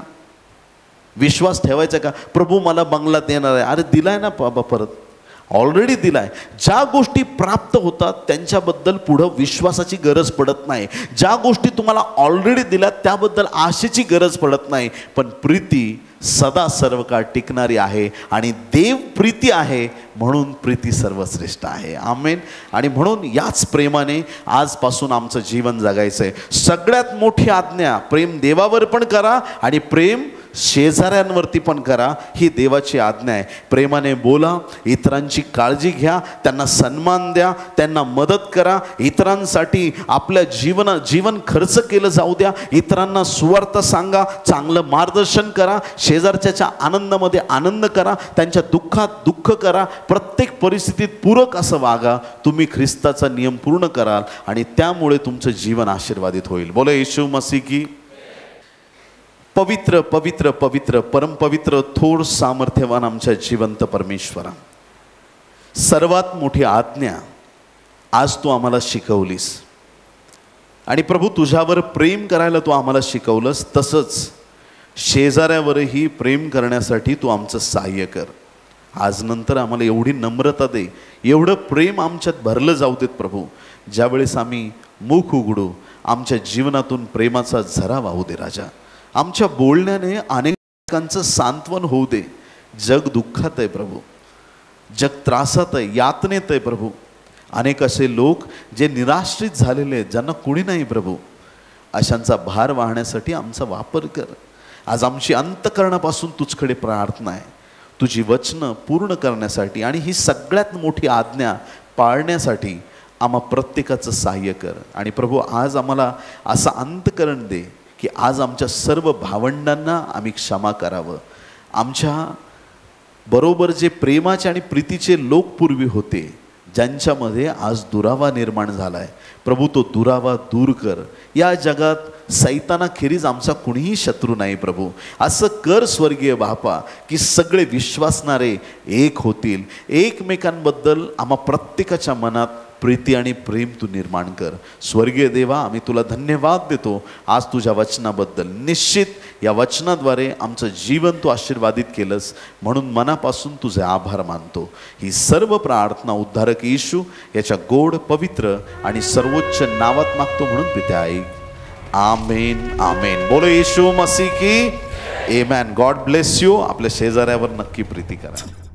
विश्वास ठेवायचा का? प्रभू मला बंगला देणार आहे. अरे दिलाय ना बाबा परत. ऑलरेडी दिलाय. ज्या गोष्टी प्राप्त होतात त्यांच्याबद्दल पुढं विश्वासाची गरज पडत नाही. ज्या गोष्टी तुम्हाला ऑलरेडी दिल्या त्याबद्दल आशेची गरज पडत नाही. पण प्रीती सदा सर्व काळ टिकणारी आहे आणि देव प्रीती आहे म्हणून प्रीती सर्वश्रेष्ठ आहे. आमेन. आणि म्हणून याच प्रेमाने आजपासून आमचं जीवन जगायचं आहे. सगळ्यात मोठी आज्ञा प्रेम देवावर पण करा आणि प्रेम शेजाऱ्यांवरती पण करा, ही देवाची आज्ञा आहे. प्रेमाने बोला, इतरांची काळजी घ्या, त्यांना सन्मान द्या, त्यांना मदत करा, इतरांसाठी आपल्या जीवन खर्च केलं जाऊ द्या, इतरांना सुवार्थ सांगा, चांगलं मार्गदर्शन करा, शेजारच्याच्या आनंदामध्ये आनंद करा, त्यांच्या दुःखात दुःख करा, प्रत्येक परिस्थितीत पूरक असं वागा. तुम्ही ख्रिस्ताचा नियम पूर्ण कराल आणि त्यामुळे तुमचं जीवन आशीर्वादित होईल. बोला येशू मसीह की. पवित्र पवित्र पवित्र परमपवित्र थोर सामर्थ्यवान आमच्या जिवंत परमेश्वरा, सर्वात मोठी आज्ञा आज तू आम्हाला शिकवलीस. आणि प्रभू तुझ्यावर प्रेम करायला तू आम्हाला शिकवलंस, तसंच शेजाऱ्यावरही प्रेम करण्यासाठी तू आमचं सहाय्य कर. आज नंतर आम्हाला एवढी नम्रता दे, एवढं प्रेम आमच्यात भरलं जाऊ देत प्रभू. ज्यावेळेस आम्ही मुख उघडू आमच्या जीवनातून प्रेमाचा झरा वाहू दे राजा. आमच्या बोलण्याने अनेकांचं सांत्वन होऊ दे. जग दुःखात आहे प्रभू, जग त्रासात आहे, यातनेत आहे प्रभू. अनेक असे लोक जे निराश्रित झालेले आहेत, ज्यांना कुणी नाही प्रभू, अशांचा भार वाहण्यासाठी आमचा वापर कर. आज आमची अंतःकरणापासून तुझकडे प्रार्थना आहे, तुझी वचनं पूर्ण करण्यासाठी आणि ही सगळ्यात मोठी आज्ञा पाळण्यासाठी आम्हा प्रत्येकाचं सहाय्य कर. आणि प्रभू आज आम्हाला असं अंतःकरण दे की आज आमच्या सर्व भावंडांना आम्ही क्षमा करावं. आमच्या बरोबर जे प्रेमाचे आणि प्रीतीचे लोक पूर्वी होते, ज्यांच्यामध्ये आज दुरावा निर्माण झाला आहे प्रभू, तो दुरावा दूर कर. या जगात सैतानाखेरीज आमचा कुणीही शत्रू नाही प्रभू. असं कर स्वर्गीय बापा की सगळे विश्वासणारे एक होतील. एकमेकांबद्दल आम्हा प्रत्येकाच्या मनात प्रीती आणि प्रेम तू निर्माण कर. स्वर्गीय देवा, आम्ही तुला धन्यवाद देतो आज तुझ्या वचनाबद्दल. निश्चित या वचनाद्वारे आमचं जीवन तू आशीर्वादित केलंस म्हणून मनापासून तुझे आभार मानतो. ही सर्व प्रार्थना उद्धारक येशू याच्या गोड पवित्र आणि सर्वोच्च नावात मागतो म्हणून पित्या ऐक. आमेन आमेन. बोलो येशू मसीह की. आमेन. God bless you. आपल्या शेजाऱ्यावर नक्की प्रीती करा.